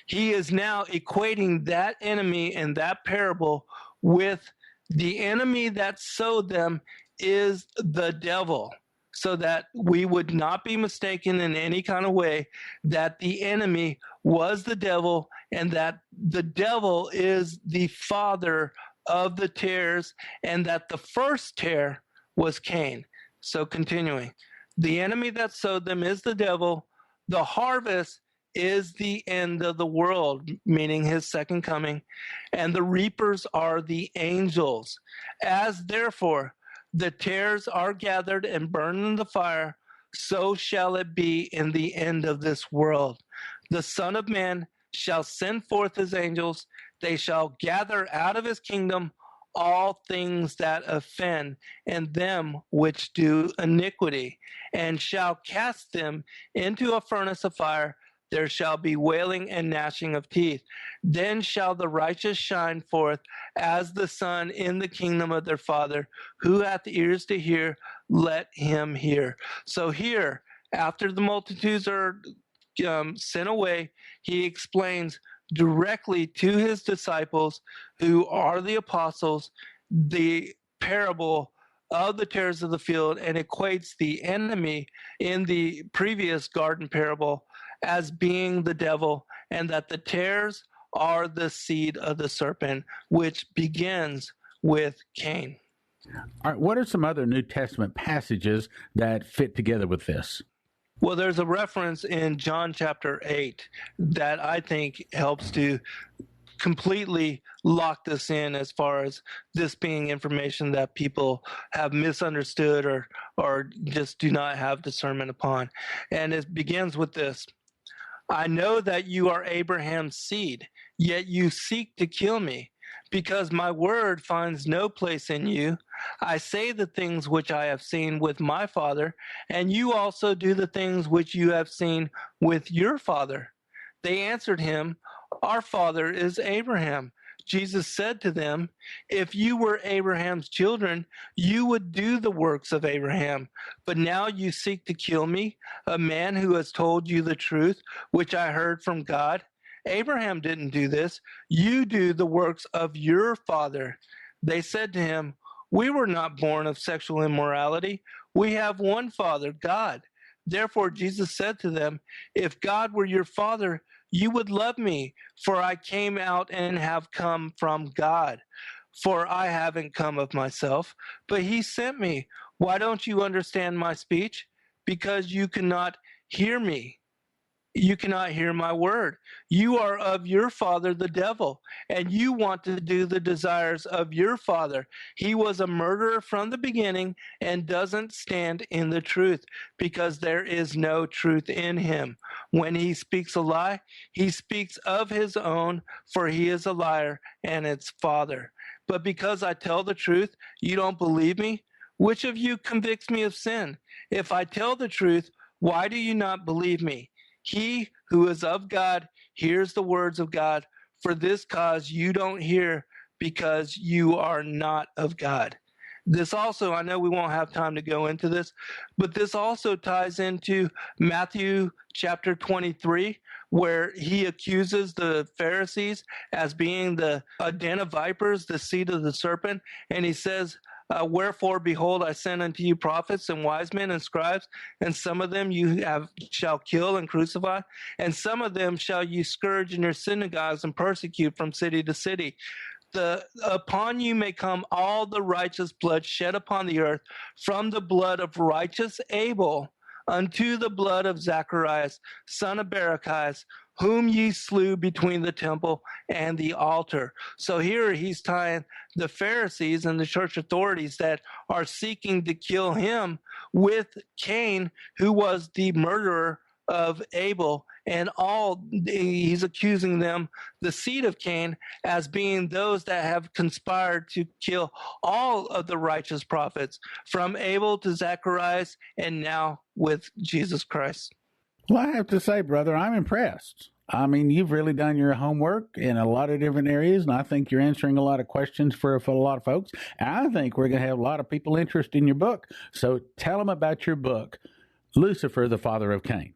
he is now equating that enemy in that parable with the enemy that sowed them is the devil, so that we would not be mistaken in any kind of way that the enemy was the devil and that the devil is the father of the tares, and that the first tare was Cain. So continuing, the enemy that sowed them is the devil. The harvest is the end of the world, meaning his second coming, and the reapers are the angels. As therefore the tares are gathered and burned in the fire, so shall it be in the end of this world. The Son of Man shall send forth his angels. They shall gather out of his kingdom all things that offend, and them which do iniquity, and shall cast them into a furnace of fire. There shall be wailing and gnashing of teeth. Then shall the righteous shine forth as the sun in the kingdom of their Father. Who hath ears to hear, let him hear. So here, after the multitudes are sent away, he explains directly to his disciples, who are the apostles, the parable of the tares of the field, and equates the enemy in the previous garden parable as being the devil, and that the tares are the seed of the serpent, which begins with Cain. All right, what are some other New Testament passages that fit together with this? Well, there's a reference in John chapter 8 that I think helps to completely lock this in, as far as this being information that people have misunderstood or just do not have discernment upon. And it begins with this: "I know that you are Abraham's seed, yet you seek to kill me, because my word finds no place in you. I say the things which I have seen with my father, and you also do the things which you have seen with your father." They answered him, "Our father is Abraham." Jesus said to them, "If you were Abraham's children, you would do the works of Abraham. But now you seek to kill me, a man who has told you the truth, which I heard from God. Abraham didn't do this. You do the works of your father." They said to him, "We were not born of sexual immorality. We have one Father, God." Therefore Jesus said to them, "If God were your father, you would love me, for I came out and have come from God. For I haven't come of myself, but he sent me. Why don't you understand my speech? Because you cannot hear me. you cannot hear my word. You are of your father, the devil, and you want to do the desires of your father. He was a murderer from the beginning and doesn't stand in the truth because there is no truth in him. When he speaks a lie, he speaks of his own, for he is a liar and its father. But because I tell the truth, you don't believe me? Which of you convicts me of sin? If I tell the truth, why do you not believe me? He who is of God hears the words of God. For this cause you don't hear, because you are not of God. This also, I know we won't have time to go into this, but this also ties into Matthew chapter 23, where he accuses the Pharisees as being the den of vipers, the seed of the serpent. And he says, wherefore, behold, I send unto you prophets and wise men and scribes, and some of them shall kill and crucify, and some of them shall you scourge in your synagogues and persecute from city to city. Upon you may come all the righteous blood shed upon the earth, from the blood of righteous Abel unto the blood of Zacharias, son of Barachias, whom ye slew between the temple and the altar. So here he's tying the Pharisees and the church authorities that are seeking to kill him with Cain, who was the murderer of Abel, and he's accusing them, the seed of Cain, as being those that have conspired to kill all of the righteous prophets, from Abel to Zacharias, and now with Jesus Christ. Well, I have to say, brother, I'm impressed. I mean, you've really done your homework in a lot of different areas, and I think you're answering a lot of questions for a lot of folks. And I think we're going to have a lot of people interested in your book. So tell them about your book, Lucifer, the Father of Cain.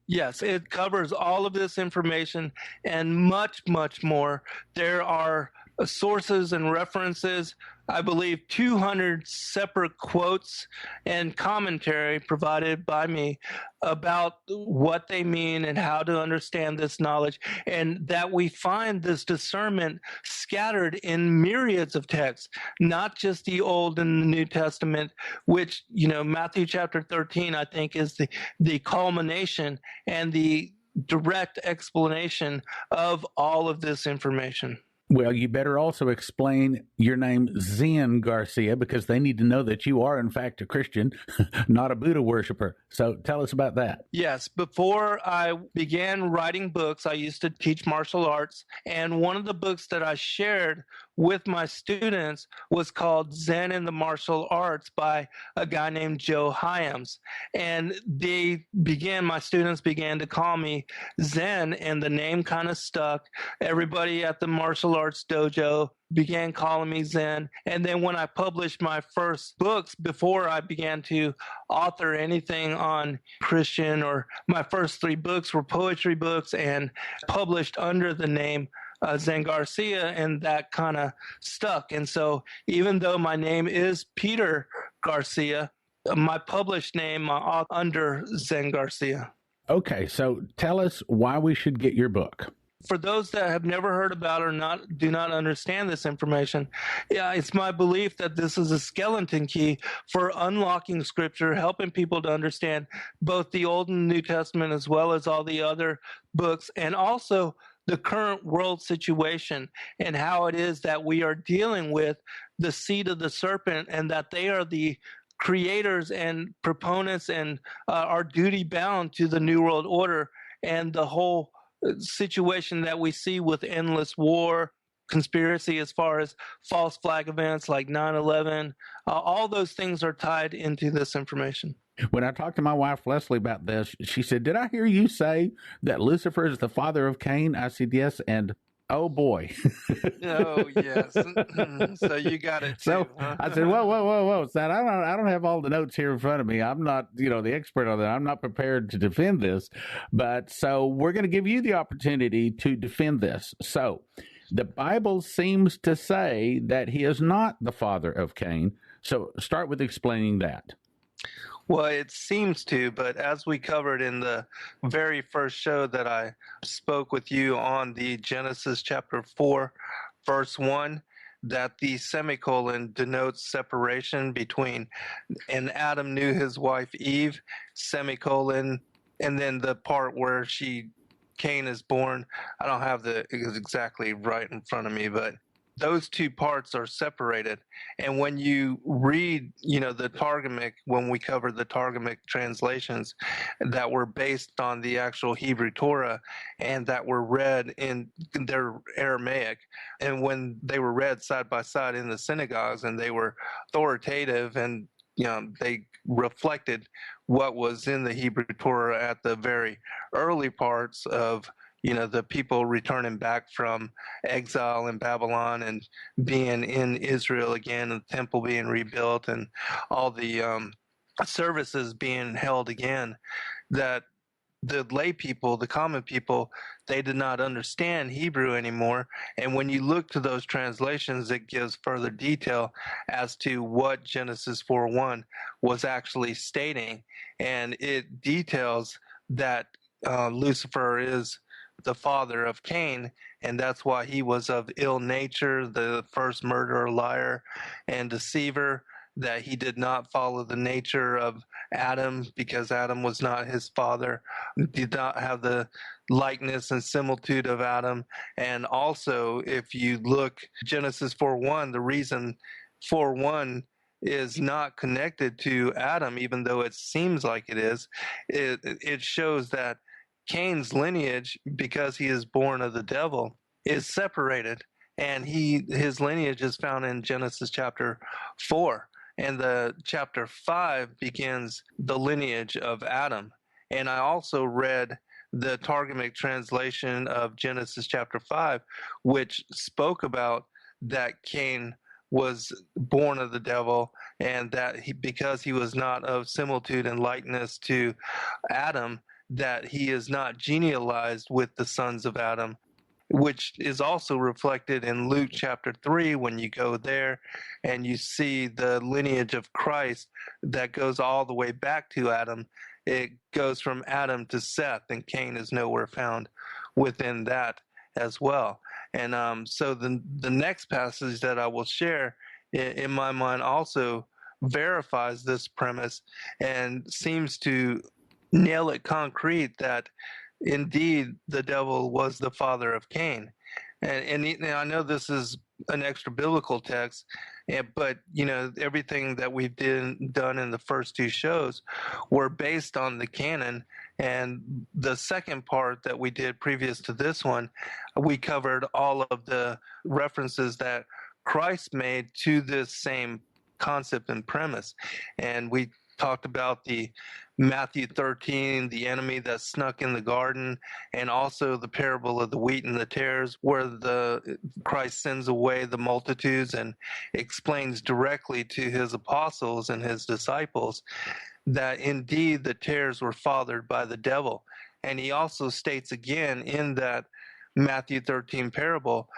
Yes, it covers all of this information and much, much more. There are sources and references, I believe 200 separate quotes and commentary provided by me about what they mean and how to understand this knowledge, and that we find this discernment scattered in myriads of texts, not just the Old and the New Testament, which, Matthew chapter 13, I think, is the culmination and the direct explanation of all of this information. Well, you better also explain your name, Zen Garcia, because they need to know that you are, in fact, a Christian, not a Buddha worshiper. So tell us about that. Yes. Before I began writing books, I used to teach martial arts. And one of the books that I shared with my students was called Zen in the Martial Arts by a guy named Joe Hyams. And my students began to call me Zen, and the name kind of stuck. Everybody at the martial arts dojo began calling me Zen. And then when I published my first books, before I began to author anything on Christian, or my first 3 books were poetry books and published under the name Zen Garcia, and that kind of stuck. And so even though my name is Peter Garcia, my published name under Zen Garcia. Okay, so tell us why we should get your book. For those that have never heard about or do not understand this information, it's my belief that this is a skeleton key for unlocking Scripture, helping people to understand both the Old and New Testament as well as all the other books, and also the current world situation and how it is that we are dealing with the seed of the serpent, and that they are the creators and proponents and are duty bound to the New World Order and the whole situation that we see with endless war, conspiracy as far as false flag events like 9/11. All those things are tied into this information. When I talked to my wife, Leslie, about this, she said, "Did I hear you say that Lucifer is the father of Cain?" I said, "Yes." And oh boy. Oh, yes. So you got it too. So I said, whoa. Son, I don't have all the notes here in front of me. I'm not, the expert on that. I'm not prepared to defend this. But so we're going to give you the opportunity to defend this. So the Bible seems to say that he is not the father of Cain. So start with explaining that. Well, it seems to, but as we covered in the very first show that I spoke with you on, the Genesis chapter 4, verse 1, that the semicolon denotes separation between, and Adam knew his wife Eve, semicolon, and then the part where Cain is born, I don't have it exactly right in front of me, but those two parts are separated. And when you read, the Targumic, when we covered the Targumic translations that were based on the actual Hebrew Torah and that were read in their Aramaic, and when they were read side by side in the synagogues and they were authoritative and they reflected what was in the Hebrew Torah at the very early parts of the people returning back from exile in Babylon and being in Israel again, and the temple being rebuilt and all the services being held again, that the lay people, the common people, they did not understand Hebrew anymore. And when you look to those translations, it gives further detail as to what Genesis 4:1 was actually stating. And it details that Lucifer is the father of Cain, and that's why he was of ill nature, the first murderer, liar, and deceiver, that he did not follow the nature of Adam because Adam was not his father, did not have the likeness and similitude of Adam. And also, if you look Genesis 4:1, the reason 4:1 is not connected to Adam, even though it seems like it is, it shows that Cain's lineage, because he is born of the devil, is separated, and his lineage is found in Genesis chapter 4. And the chapter 5 begins the lineage of Adam. And I also read the Targumic translation of Genesis chapter 5, which spoke about that Cain was born of the devil, and that because he was not of similitude and likeness to Adam, that he is not genealogized with the sons of Adam, which is also reflected in Luke chapter 3 when you go there and you see the lineage of Christ that goes all the way back to Adam. It goes from Adam to Seth, and Cain is nowhere found within that as well. And so the next passage that I will share in my mind also verifies this premise and seems to nail it concrete that indeed the devil was the father of Cain. And I know this is an extra biblical text, but everything that we've done in the first two shows were based on the canon. And the second part that we did previous to this one, we covered all of the references that Christ made to this same concept and premise. And we talked about the Matthew 13, the enemy that snuck in the garden, and also the parable of the wheat and the tares, where the Christ sends away the multitudes and explains directly to his apostles and his disciples that indeed the tares were fathered by the devil. And he also states again in that Matthew 13 parable,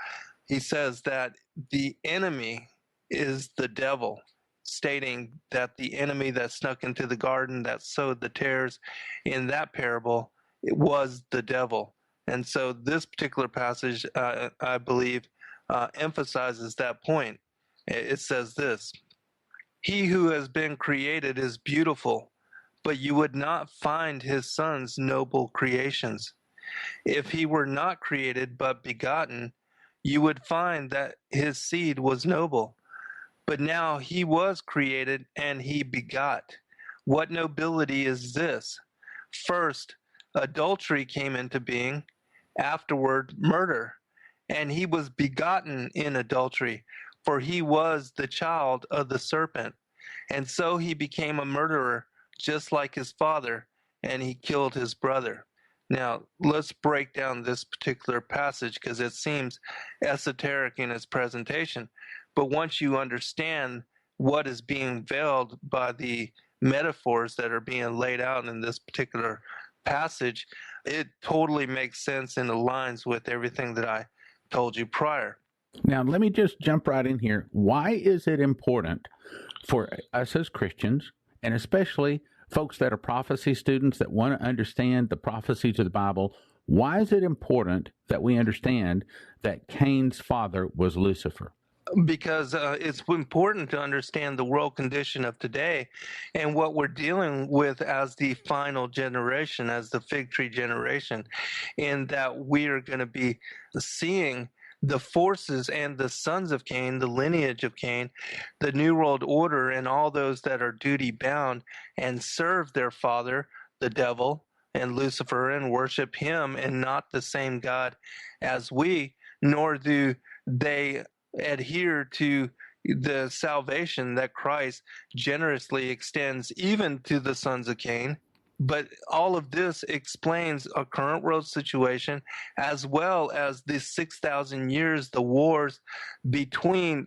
he says that the enemy is the devil, stating that the enemy that snuck into the garden that sowed the tares in that parable, it was the devil. And so this particular passage, I believe, emphasizes that point. It says this: "He who has been created is beautiful, but you would not find his son's noble creations. If he were not created but begotten, you would find that his seed was noble. But now he was created and he begot. What nobility is this? First, adultery came into being, afterward, murder. And he was begotten in adultery, for he was the child of the serpent. And so he became a murderer, just like his father, and he killed his brother." Now, let's break down this particular passage because it seems esoteric in its presentation. But once you understand what is being veiled by the metaphors that are being laid out in this particular passage, it totally makes sense and aligns with everything that I told you prior. Now, let me just jump right in here. Why is it important for us as Christians, and especially folks that are prophecy students that want to understand the prophecies of the Bible, why is it important that we understand that Cain's father was Lucifer? because it's important to understand the world condition of today and what we're dealing with as the final generation, as the fig tree generation, in that we are going to be seeing the forces and the sons of Cain, the lineage of Cain, the New World Order, and all those that are duty bound and serve their father, the devil, and Lucifer, and worship him and not the same God as we, nor do they adhere to the salvation that Christ generously extends even to the sons of Cain. But all of this explains a current world situation, as well as the 6,000 years, the wars between,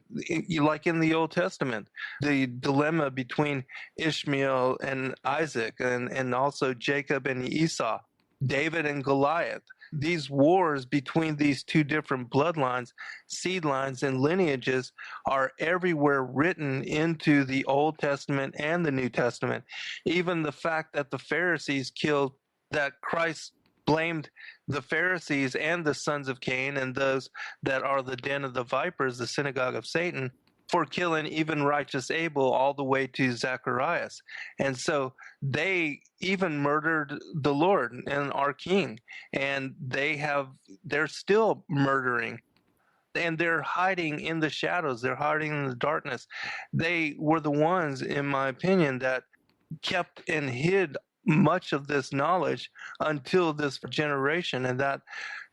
like in the Old Testament, the dilemma between Ishmael and Isaac, and also Jacob and Esau, David and Goliath. These wars between these two different bloodlines, seed lines, and lineages are everywhere written into the Old Testament and the New Testament. Even the fact that the Pharisees killed, that Christ blamed the Pharisees and the sons of Cain and those that are the den of the vipers, the synagogue of Satan, for killing even righteous Abel all the way to Zacharias. And so they even murdered the Lord and our King, and they're still murdering, and they're hiding in the shadows. They're hiding in the darkness. They were the ones, in my opinion, that kept and hid much of this knowledge until this generation, and that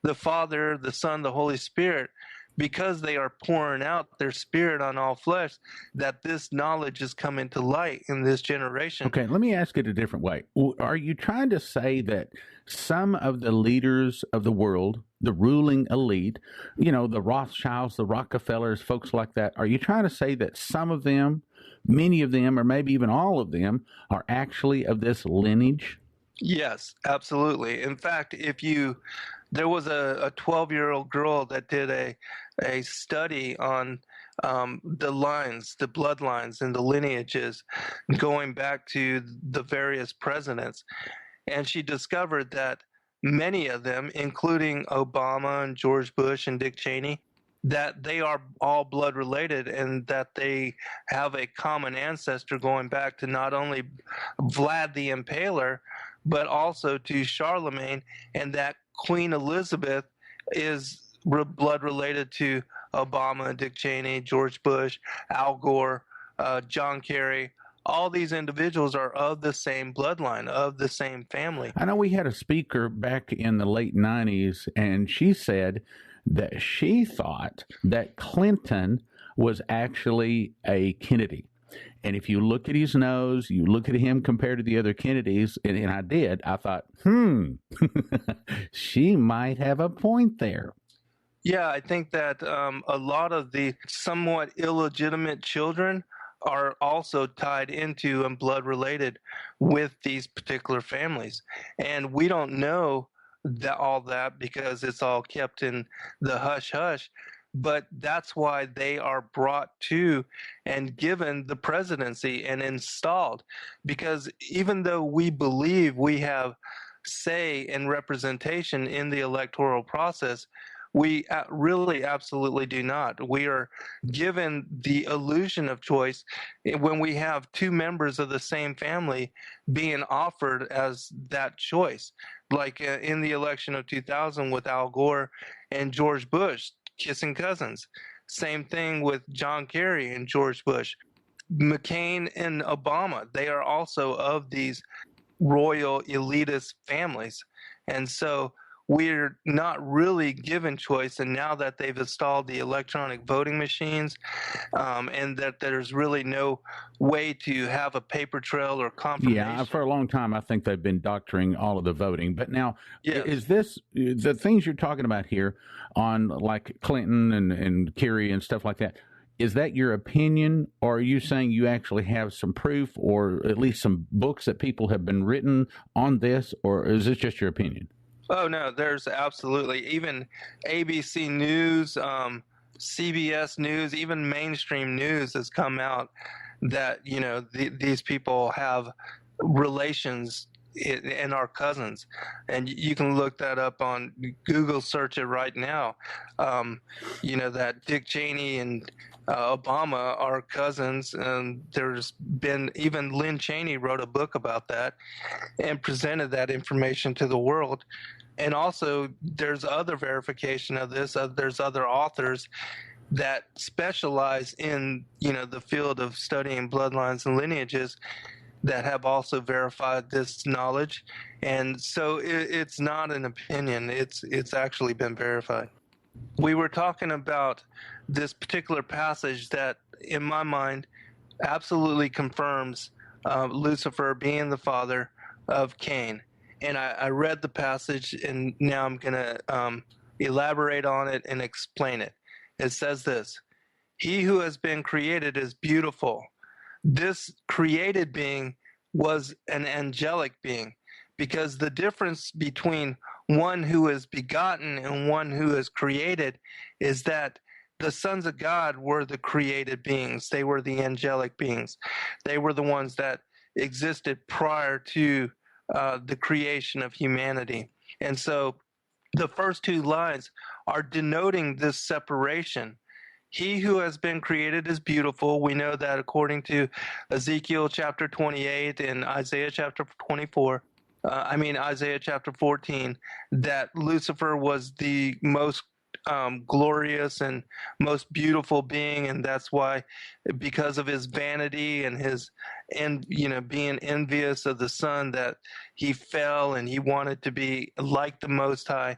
the Father, the Son, the Holy Spirit, because they are pouring out their spirit on all flesh, that this knowledge is coming to light in this generation. Okay, let me ask it a different way. Are you trying to say that some of the leaders of the world, the ruling elite, the Rothschilds, the Rockefellers, folks like that, are you trying to say that some of them, many of them, or maybe even all of them, are actually of this lineage? Yes, absolutely. In fact, there was a 12-year-old girl that did a study on the lines, the bloodlines, and the lineages going back to the various presidents. And she discovered that many of them, including Obama and George Bush and Dick Cheney, that they are all blood related, and that they have a common ancestor going back to not only Vlad the Impaler, but also to Charlemagne, and that Queen Elizabeth is blood related to Obama, Dick Cheney, George Bush, Al Gore, John Kerry. All these individuals are of the same bloodline, of the same family. I know we had a speaker back in the late 90s, and she said that she thought that Clinton was actually a Kennedy. And if you look at his nose, you look at him compared to the other Kennedys, and I thought, she might have a point there. Yeah, I think that a lot of the somewhat illegitimate children are also tied into and blood related with these particular families. And we don't know all that because it's all kept in the hush hush. But that's why they are brought to and given the presidency and installed. Because even though we believe we have say and representation in the electoral process, we really absolutely do not. We are given the illusion of choice when we have two members of the same family being offered as that choice. Like in the election of 2000 with Al Gore and George Bush, kissing cousins. Same thing with John Kerry and George Bush. McCain and Obama, they are also of these royal elitist families. And so we're not really given choice. And now that they've installed the electronic voting machines, and that there's really no way to have a paper trail or confirmation. Yeah, for a long time, I think they've been doctoring all of the voting. But now, Is this the things you're talking about here on like Clinton and Kerry and stuff like that? Is that your opinion, or are you saying you actually have some proof or at least some books that people have been written on this, or is this just your opinion? Oh, no, there's absolutely. Even ABC News, CBS News, even mainstream news has come out that, these people have relations and our cousins. And you can look that up on Google, search it right now. That Dick Cheney and Obama are cousins, and there's been, even Lynn Cheney wrote a book about that and presented that information to the world. And also, there's other verification of this. There's other authors that specialize in, the field of studying bloodlines and lineages that have also verified this knowledge. And so it's not an opinion. It's actually been verified. We were talking about this particular passage that, in my mind, absolutely confirms Lucifer being the father of Cain. And I read the passage, and now I'm going to elaborate on it and explain it. It says this: "He who has been created is beautiful." This created being was an angelic being, because the difference between one who is begotten and one who is created is that the sons of God were the created beings. They were the angelic beings. They were the ones that existed prior to the creation of humanity. And so the first two lines are denoting this separation. He who has been created is beautiful. We know that according to Ezekiel chapter 28 and Isaiah chapter 24, Isaiah chapter 14, that Lucifer was the most glorious and most beautiful being, and that's why, because of his vanity and his, being envious of the sun, that he fell and he wanted to be like the Most High.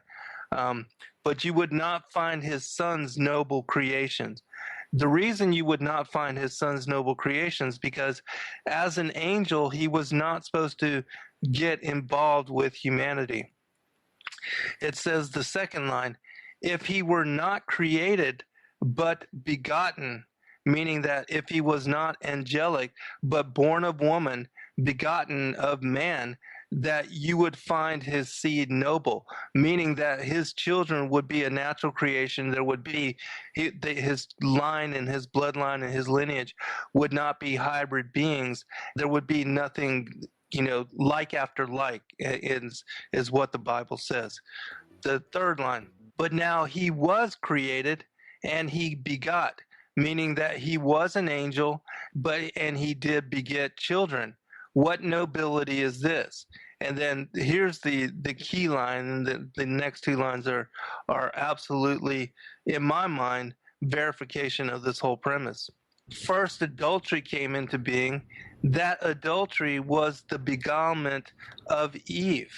But you would not find his son's noble creations. The reason you would not find his son's noble creations, because as an angel, he was not supposed to get involved with humanity. It says, the second line, "If he were not created but begotten," meaning that if he was not angelic but born of woman, begotten of man, that you would find his seed noble, meaning that his children would be a natural creation. There would be his line and his bloodline and his lineage would not be hybrid beings. There would be nothing, like after like, is what the Bible says. The third line, "But now he was created and he begot," meaning that he was an angel, and he did beget children. What nobility is this? And then here's the key line, and the next two lines are absolutely, in my mind, verification of this whole premise. First, adultery came into being. That adultery was the beguilement of Eve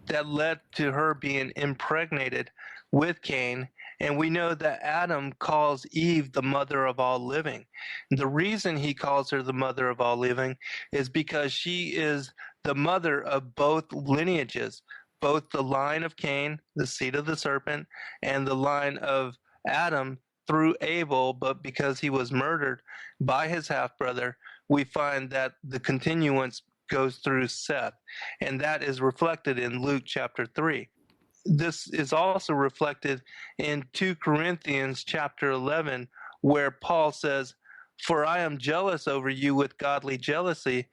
that led to her being impregnated with Cain. And we know that Adam calls Eve the mother of all living. The reason he calls her the mother of all living is because she is the mother of both lineages, both the line of Cain, the seed of the serpent, and the line of Adam through Abel. But because he was murdered by his half-brother, we find that the continuance goes through Seth. And that is reflected in Luke chapter 3. This is also reflected in 2 Corinthians chapter 11, where Paul says, "For I am jealous over you with godly jealousy,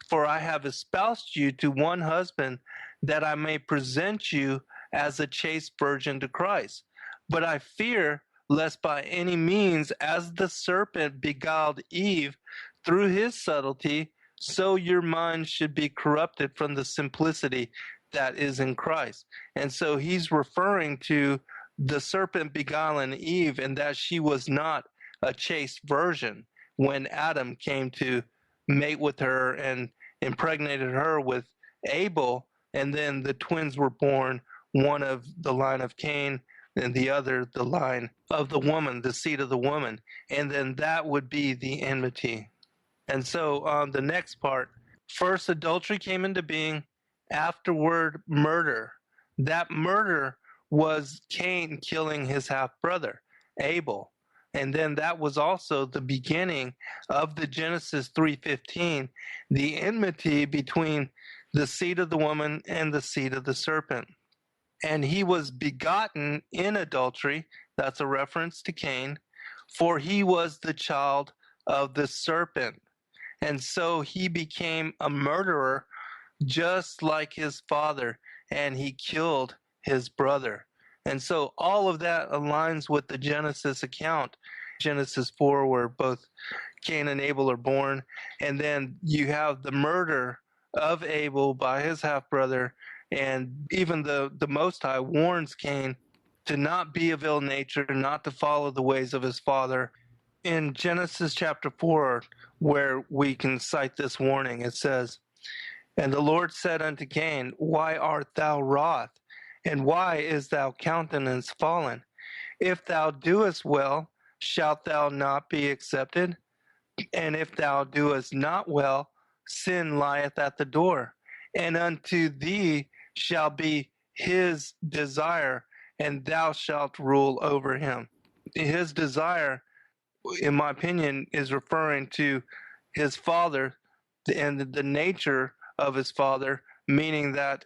for I have espoused you to one husband, that I may present you as a chaste virgin to Christ. But I fear lest by any means, as the serpent beguiled Eve through his subtlety, so your minds should be corrupted from the simplicity that is in Christ." And so he's referring to the serpent beguiling Eve, and that she was not a chaste virgin when Adam came to mate with her and impregnated her with Abel, and then the twins were born, one of the line of Cain and the other the line of the woman, the seed of the woman, and then that would be the enmity. And so on the next part, first adultery came into being, afterward murder. That murder was Cain killing his half-brother, Abel. And then that was also the beginning of the Genesis 3:15, the enmity between the seed of the woman and the seed of the serpent. And he was begotten in adultery, that's a reference to Cain, for he was the child of the serpent. And so he became a murderer just like his father, and he killed his brother. And so all of that aligns with the Genesis account, Genesis 4, where both Cain and Abel are born. And then you have the murder of Abel by his half brother. And even the Most High warns Cain to not be of ill nature, not to follow the ways of his father. In Genesis chapter 4, where we can cite this warning, it says, "And the Lord said unto Cain, Why art thou wroth? And why is thy countenance fallen? If thou doest well, shalt thou not be accepted? And if thou doest not well, sin lieth at the door, and unto thee shall be his desire, and thou shalt rule over him." His desire, in my opinion, is referring to his father and the nature of his father, meaning that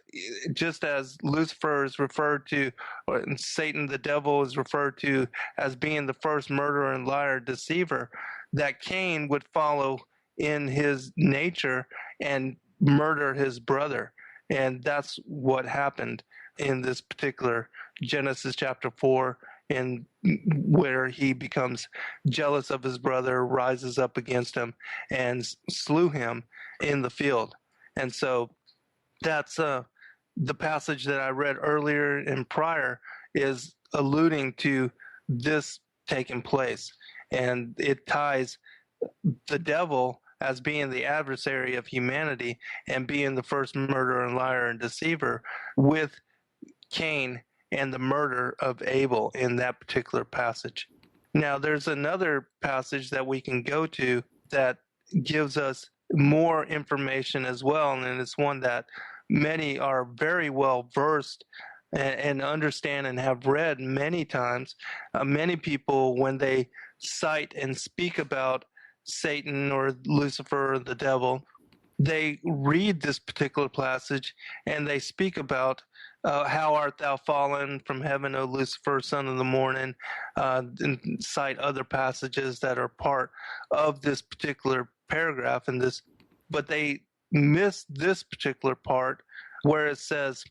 just as Lucifer is referred to, or Satan, the devil, is referred to as being the first murderer and liar, deceiver, that Cain would follow in his nature and murder his brother. And that's what happened in this particular Genesis chapter 4, in where he becomes jealous of his brother, rises up against him, and slew him in the field. And so that's the passage that I read earlier and prior is alluding to this taking place. And it ties the devil as being the adversary of humanity and being the first murderer and liar and deceiver with Cain and the murder of Abel in that particular passage. Now, there's another passage that we can go to that gives us more information as well, and it's one that many are very well versed and understand and have read many times. Many people, when they cite and speak about Satan or Lucifer or the devil, they read this particular passage and they speak about how art thou fallen from heaven, O Lucifer, son of the morning, and cite other passages that are part of this particular paragraph in this, but they miss this particular part where it says,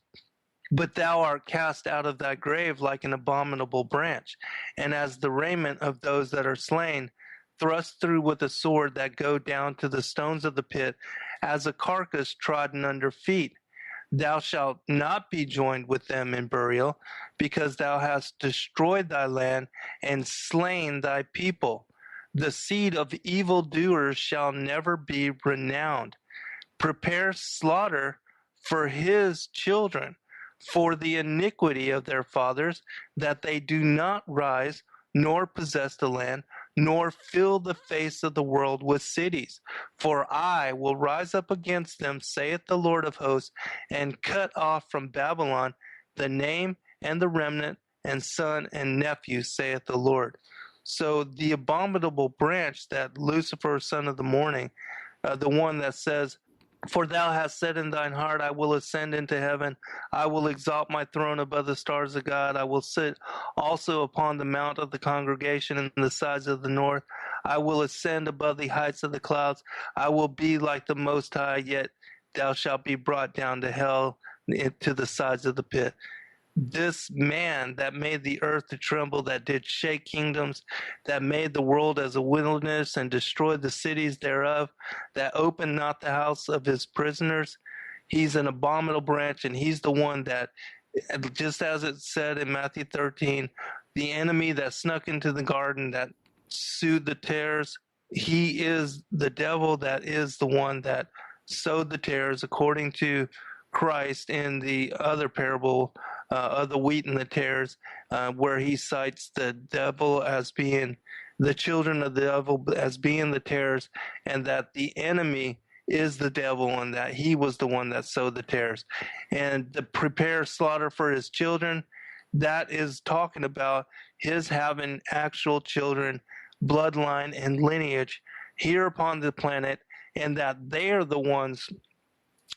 "But thou art cast out of thy grave like an abominable branch, and as the raiment of those that are slain, thrust through with a sword that go down to the stones of the pit, as a carcass trodden under feet. Thou shalt not be joined with them in burial, because thou hast destroyed thy land and slain thy people. The seed of evildoers shall never be renowned. Prepare slaughter for his children, for the iniquity of their fathers, that they do not rise, nor possess the land, nor fill the face of the world with cities. For I will rise up against them, saith the Lord of hosts, and cut off from Babylon the name and the remnant, and son and nephew, saith the Lord." So the abominable branch, that Lucifer, son of the morning, the one that says, "For thou hast said in thine heart, I will ascend into heaven. I will exalt my throne above the stars of God. I will sit also upon the mount of the congregation in the sides of the north. I will ascend above the heights of the clouds. I will be like the Most High, yet thou shalt be brought down to hell, to the sides of the pit." This man that made the earth to tremble, that did shake kingdoms, that made the world as a wilderness and destroyed the cities thereof, that opened not the house of his prisoners, he's an abominable branch, and he's the one that, just as it said in Matthew 13, the enemy that snuck into the garden, that sowed the tares, he is the devil, that is the one that sowed the tares, according to Christ in the other parable of the wheat and the tares, where he cites the devil as being the children of the devil, as being the tares, and that the enemy is the devil, and that he was the one that sowed the tares. And the prepare slaughter for his children, that is talking about his having actual children, bloodline and lineage here upon the planet, and that they are the ones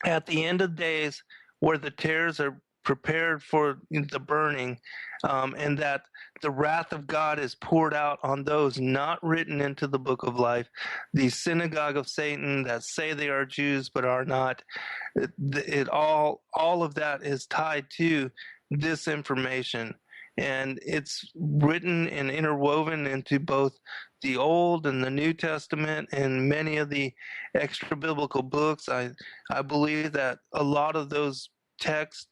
at the end of days where the tares are prepared for the burning, and that the wrath of God is poured out on those not written into the book of life, the synagogue of Satan that say they are Jews but are not. All of that is tied to this information, and it's written and interwoven into both the Old and the New Testament and many of the extra biblical books. I believe that a lot of those texts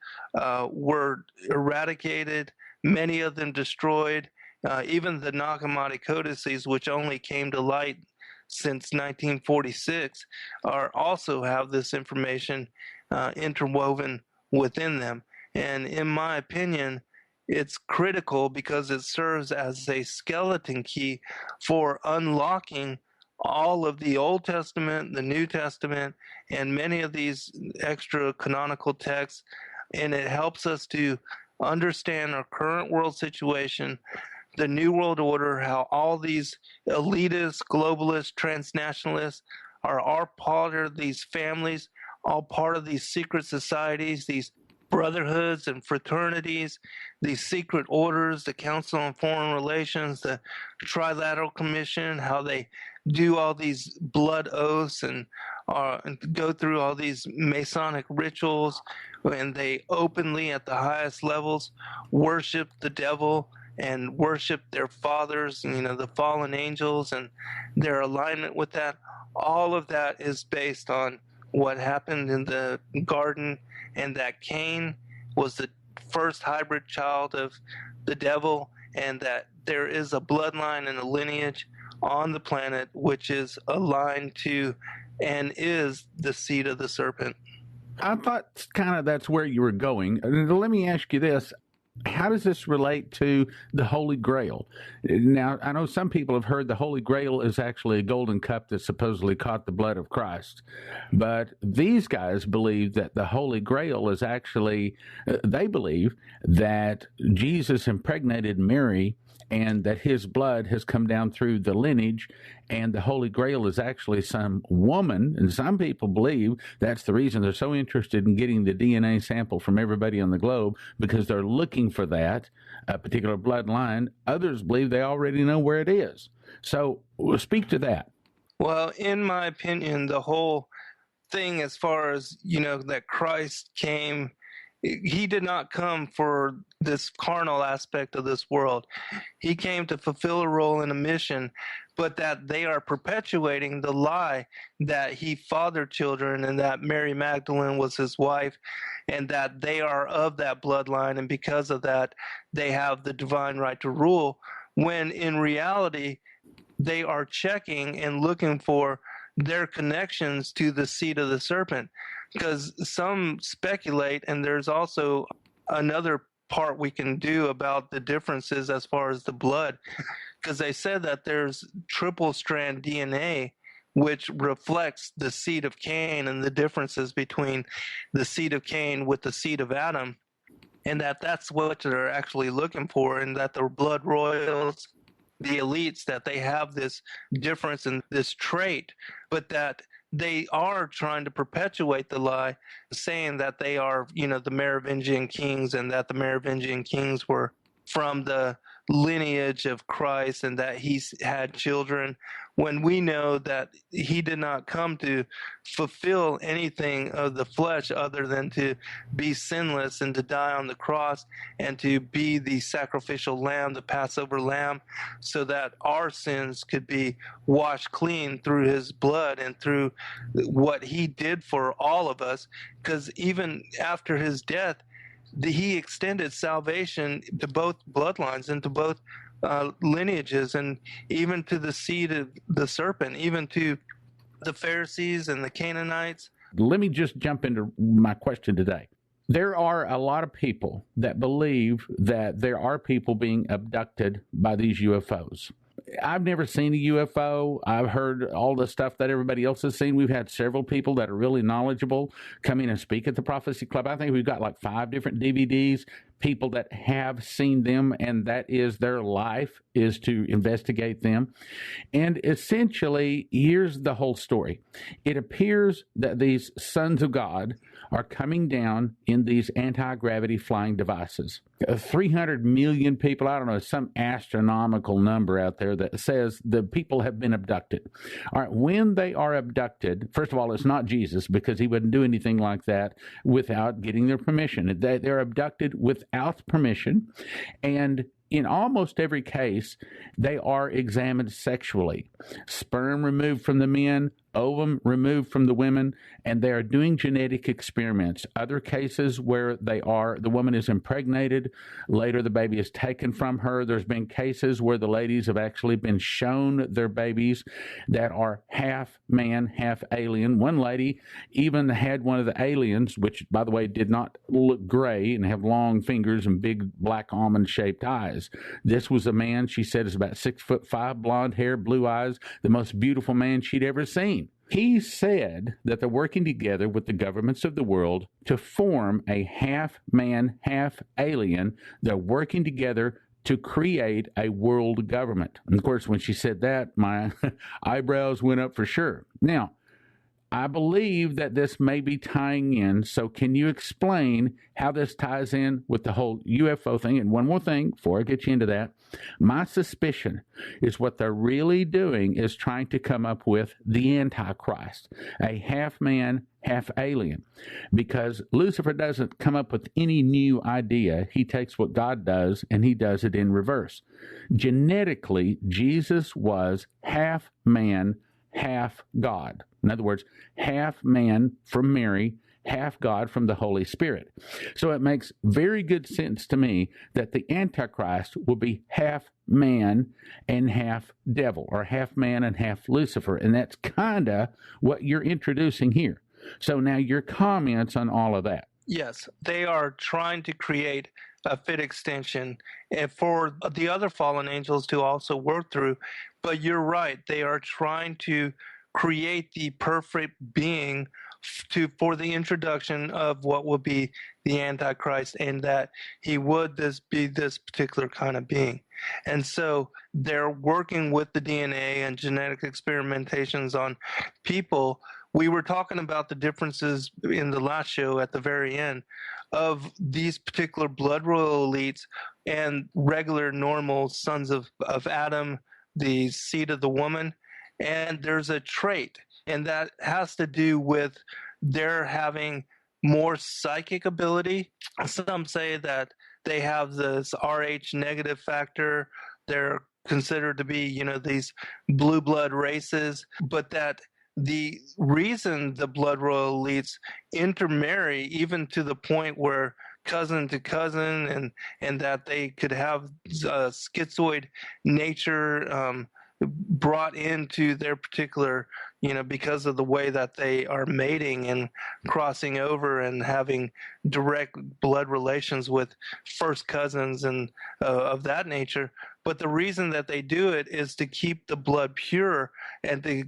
were eradicated, many of them destroyed. Even the Nag Hammadi codices, which only came to light since 1946, also have this information interwoven within them. And in my opinion, it's critical because it serves as a skeleton key for unlocking all of the Old Testament, the New Testament, and many of these extra canonical texts. And it helps us to understand our current world situation, the New World Order, how all these elitists, globalists, transnationalists are all part of these families, all part of these secret societies, these brotherhoods and fraternities, these secret orders, the Council on Foreign Relations, the Trilateral Commission, how they do all these blood oaths and go through all these Masonic rituals, and they openly at the highest levels worship the devil and worship their fathers, the fallen angels, and their alignment with that. All of that is based on what happened in the garden, and that Cain was the first hybrid child of the devil, and that there is a bloodline and a lineage on the planet which is aligned to and is the seed of the serpent. I thought kind of that's where you were going. Let me ask you this. How does this relate to the Holy Grail? Now, I know some people have heard the Holy Grail is actually a golden cup that supposedly caught the blood of Christ. But these guys believe that the Holy Grail is actually, they believe that Jesus impregnated Mary and that his blood has come down through the lineage, and the Holy Grail is actually some woman. And some people believe that's the reason they're so interested in getting the DNA sample from everybody on the globe, because they're looking for that particular bloodline. Others believe they already know where it is. So speak to that. Well, in my opinion, the whole thing, as far as, that Christ came, he did not come for this carnal aspect of this world. He came to fulfill a role and a mission, but that they are perpetuating the lie that he fathered children and that Mary Magdalene was his wife, and that they are of that bloodline, and because of that, they have the divine right to rule, when in reality, they are checking and looking for their connections to the seed of the serpent. Because some speculate, and there's also another part we can do about the differences as far as the blood, because they said that there's triple strand DNA which reflects the seed of Cain and the differences between the seed of Cain with the seed of Adam, and that's what they're actually looking for, and that the blood royals, the elites, that they have this difference in this trait, but that they are trying to perpetuate the lie, saying that they are, the Merovingian kings, and that the Merovingian kings were from the lineage of Christ and that he's had children, when we know that he did not come to fulfill anything of the flesh other than to be sinless and to die on the cross and to be the sacrificial lamb, the Passover lamb, so that our sins could be washed clean through his blood and through what he did for all of us. Because even after his death, he extended salvation to both bloodlines and to both lineages, and even to the seed of the serpent, even to the Pharisees and the Canaanites. Let me just jump into my question today. There are a lot of people that believe that there are people being abducted by these UFOs. I've never seen a UFO. I've heard all the stuff that everybody else has seen. We've had several people that are really knowledgeable come in and speak at the Prophecy Club. I think we've got like 5 different DVDs, people that have seen them, and that is their life, is to investigate them. And essentially, here's the whole story. It appears that these sons of God are coming down in these anti-gravity flying devices. 300 million people, I don't know, some astronomical number out there that says the people have been abducted. All right, when they are abducted, first of all, it's not Jesus, because he wouldn't do anything like that without getting their permission. They're abducted without permission, and in almost every case, they are examined sexually. Sperm removed from the men, ovum removed from the women, and they are doing genetic experiments. Other cases where the woman is impregnated, later the baby is taken from her. There's been cases where the ladies have actually been shown their babies that are half man, half alien. One lady even had one of the aliens, which, by the way, did not look gray and have long fingers and big black almond-shaped eyes. This was a man, she said, is about 6'5", blonde hair, blue eyes, the most beautiful man she'd ever seen. He said that they're working together with the governments of the world to form a half man, half alien. They're working together to create a world government. And of course, when she said that, my eyebrows went up for sure. Now, I believe that this may be tying in. So can you explain how this ties in with the whole UFO thing? And one more thing before I get you into that. My suspicion is what they're really doing is trying to come up with the Antichrist, a half man, half alien, because Lucifer doesn't come up with any new idea. He takes what God does and he does it in reverse. Genetically, Jesus was half man, half God. In other words, half man from Mary, half God from the Holy Spirit. So it makes very good sense to me that the Antichrist will be half man and half devil, or half man and half Lucifer. And that's kind of what you're introducing here. So now your comments on all of that. Yes, they are trying to create a fit extension and for the other fallen angels to also work through. But you're right, they are trying to create the perfect being for the introduction of what would be the Antichrist, and that he would be this particular kind of being. And so they're working with the DNA and genetic experimentations on people. We were talking about the differences in the last show at the very end of these particular blood royal elites and regular normal sons of Adam, the seed of the woman. And there's a trait, and that has to do with their having more psychic ability. Some say that they have this Rh negative factor. They're considered to be, these blue blood races, but that the reason the blood royal elites intermarry, even to the point where cousin to cousin, and that they could have schizoid nature brought into their particular, because of the way that they are mating and crossing over and having direct blood relations with first cousins and of that nature. But the reason that they do it is to keep the blood pure and to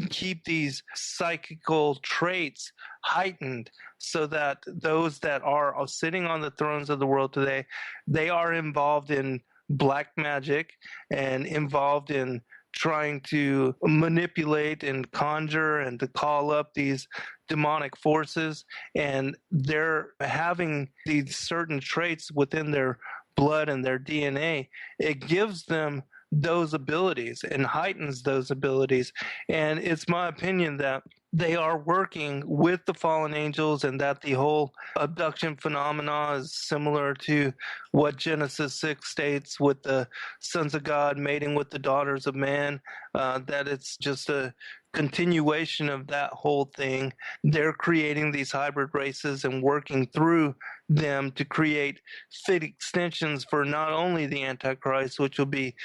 keep these psychical traits heightened, so that those that are sitting on the thrones of the world today, they are involved in black magic and involved in trying to manipulate and conjure and to call up these demonic forces, and they're having these certain traits within their blood and their DNA. It gives them those abilities and heightens those abilities. And it's my opinion that they are working with the fallen angels, and that the whole abduction phenomena is similar to what Genesis 6 states with the sons of God mating with the daughters of man, that it's just a continuation of that whole thing. They're creating these hybrid races and working through them to create fit extensions for not only the Antichrist, which will be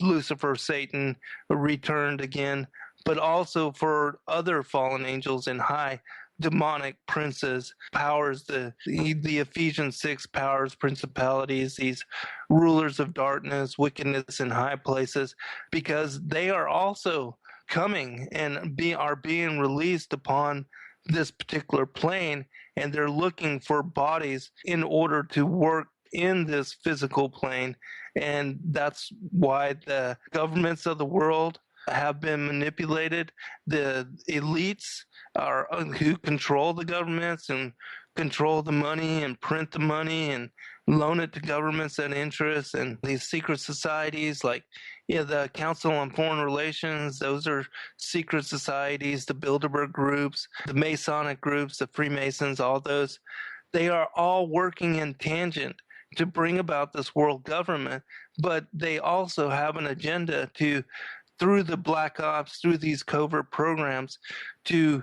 Lucifer, Satan, returned again, but also for other fallen angels and high demonic princes, powers, the Ephesians 6 powers, principalities, these rulers of darkness, wickedness in high places, because they are also coming and are being released upon this particular plane, and they're looking for bodies in order to work in this physical plane. And that's why the governments of the world have been manipulated. The elites are who control the governments and control the money and print the money and loan it to governments and interests, and these secret societies like the Council on Foreign Relations. Those are secret societies. The Bilderberg groups, the Masonic groups, the Freemasons, all those, they are all working in tangent to bring about this world government, but they also have an agenda to, through the black ops, through these covert programs, to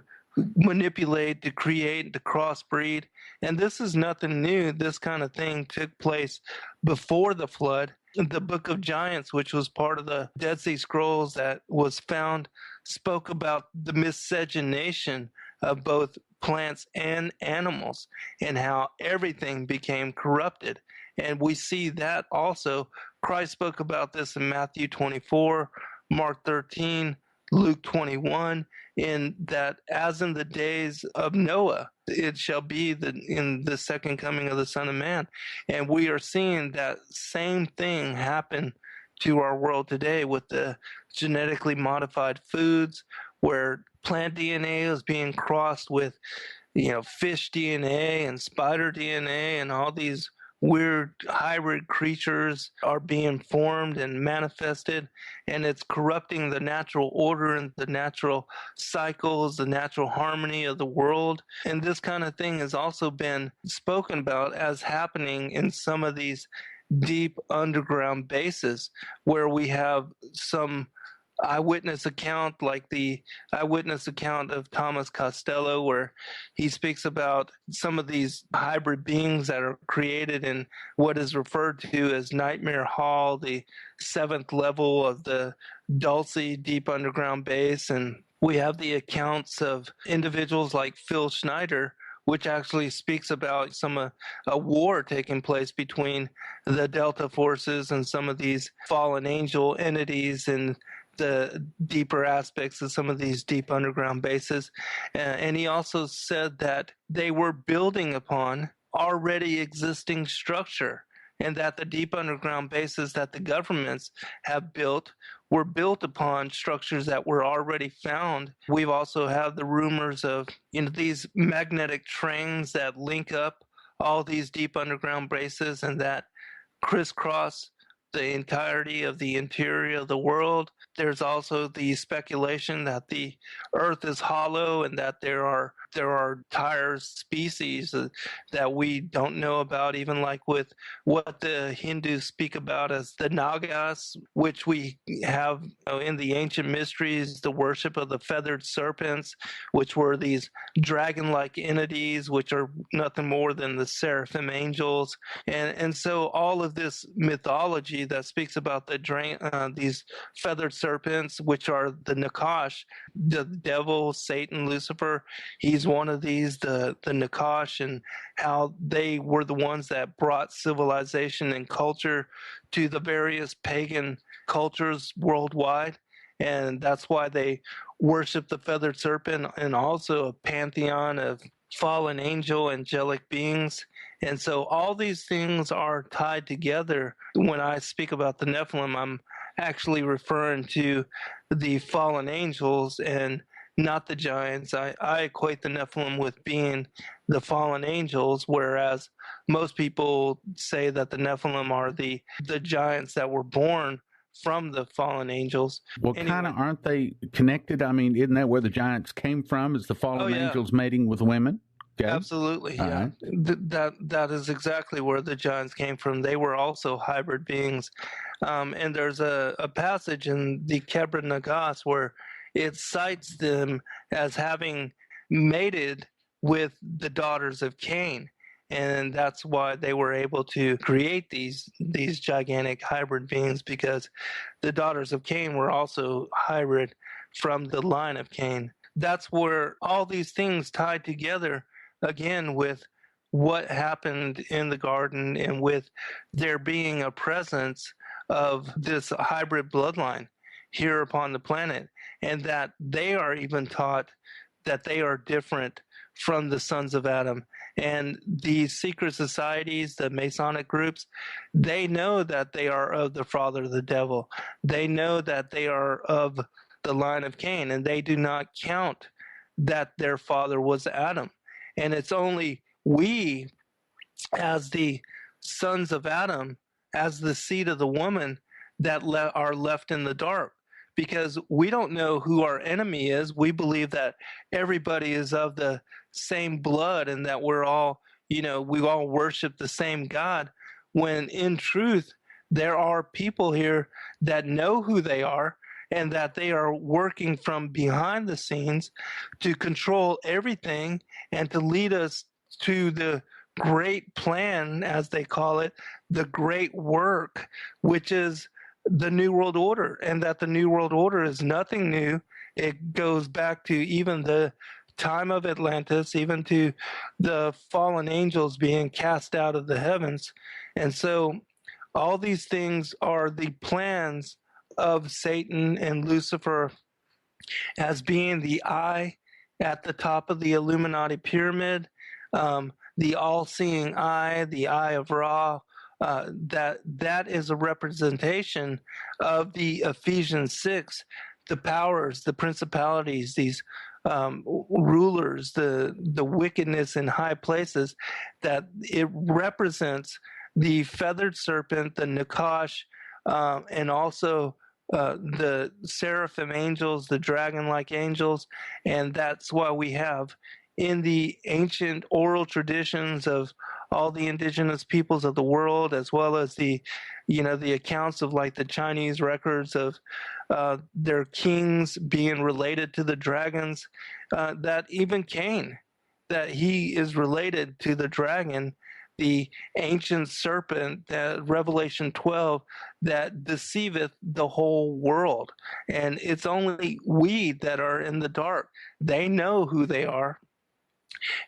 manipulate, to create, to crossbreed. And this is nothing new. This kind of thing took place before the flood. The Book of Giants, which was part of the Dead Sea Scrolls that was found, spoke about the miscegenation of both plants and animals and how everything became corrupted. And we see that also. Christ spoke about this in Matthew 24, Mark 13, Luke 21, in that as in the days of Noah, it shall be in the second coming of the Son of Man. And we are seeing that same thing happen to our world today with the genetically modified foods, where plant DNA is being crossed with, fish DNA and spider DNA, and all these weird hybrid creatures are being formed and manifested, and it's corrupting the natural order and the natural cycles, the natural harmony of the world. And this kind of thing has also been spoken about as happening in some of these deep underground bases, where we have some eyewitness account, like the eyewitness account of Thomas Costello, where he speaks about some of these hybrid beings that are created in what is referred to as Nightmare Hall, the seventh level of the Dulce deep underground base. And we have the accounts of individuals like Phil Schneider, which actually speaks about a war taking place between the Delta forces and some of these fallen angel entities and the deeper aspects of some of these deep underground bases. And he also said that they were building upon already existing structure, and that the deep underground bases that the governments have built were built upon structures that were already found. We've also had the rumors of these magnetic trains that link up all these deep underground bases and that crisscross the entirety of the interior of the world. There's also the speculation that the earth is hollow and that there are entire species that we don't know about, even like with what the Hindus speak about as the Nagas, which we have in the ancient mysteries, the worship of the feathered serpents, which were these dragon-like entities, which are nothing more than the seraphim angels. And so all of this mythology that speaks about these feathered serpents, which are the Nakash, the devil, Satan, Lucifer, he's one of these, the Nakash, and how they were the ones that brought civilization and culture to the various pagan cultures worldwide. And that's why they worship the feathered serpent, and also a pantheon of fallen angel angelic beings. And so all these things are tied together. When I speak about the Nephilim, I'm actually referring to the fallen angels and not the giants. I equate the Nephilim with being the fallen angels, whereas most people say that the Nephilim are the giants that were born from the fallen angels. Well, Anyway. kind of, aren't they connected? I mean, isn't that where the giants came from? Is the fallen angels mating with women? Okay. Absolutely, yeah. Right. That is exactly where the giants came from. They were also hybrid beings. And there's a passage in the Kebra Nagas where it cites them as having mated with the daughters of Cain. And that's why they were able to create these gigantic hybrid beings, because the daughters of Cain were also hybrid from the line of Cain. That's where all these things tied together, again, with what happened in the garden and with there being a presence of this hybrid bloodline here upon the planet, and that they are even taught that they are different from the sons of Adam. And these secret societies, the Masonic groups, they know that they are of the father, the devil. They know that they are of the line of Cain, and they do not count that their father was Adam. And it's only we, as the sons of Adam, as the seed of the woman, that are left in the dark, because we don't know who our enemy is. We believe that everybody is of the same blood and that we're all, we all worship the same God, when in truth, there are people here that know who they are and that they are working from behind the scenes to control everything and to lead us to the great plan, as they call it, the great work, which is the New World Order. And that the New World Order is nothing new. It goes back to even the time of Atlantis, even to the fallen angels being cast out of the heavens. And so all these things are the plans of Satan and Lucifer as being the eye at the top of the Illuminati pyramid, the all-seeing eye, the eye of Ra. That is a representation of the Ephesians 6, the powers, the principalities, these rulers, the wickedness in high places, that it represents the feathered serpent, the Nakash, and also the seraphim angels, the dragon-like angels. And that's why we have in the ancient oral traditions of all the indigenous peoples of the world, as well as the accounts of like the Chinese records of their kings being related to the dragons, that even Cain, that he is related to the dragon, the ancient serpent, that Revelation 12, that deceiveth the whole world. And it's only we that are in the dark. They know who they are,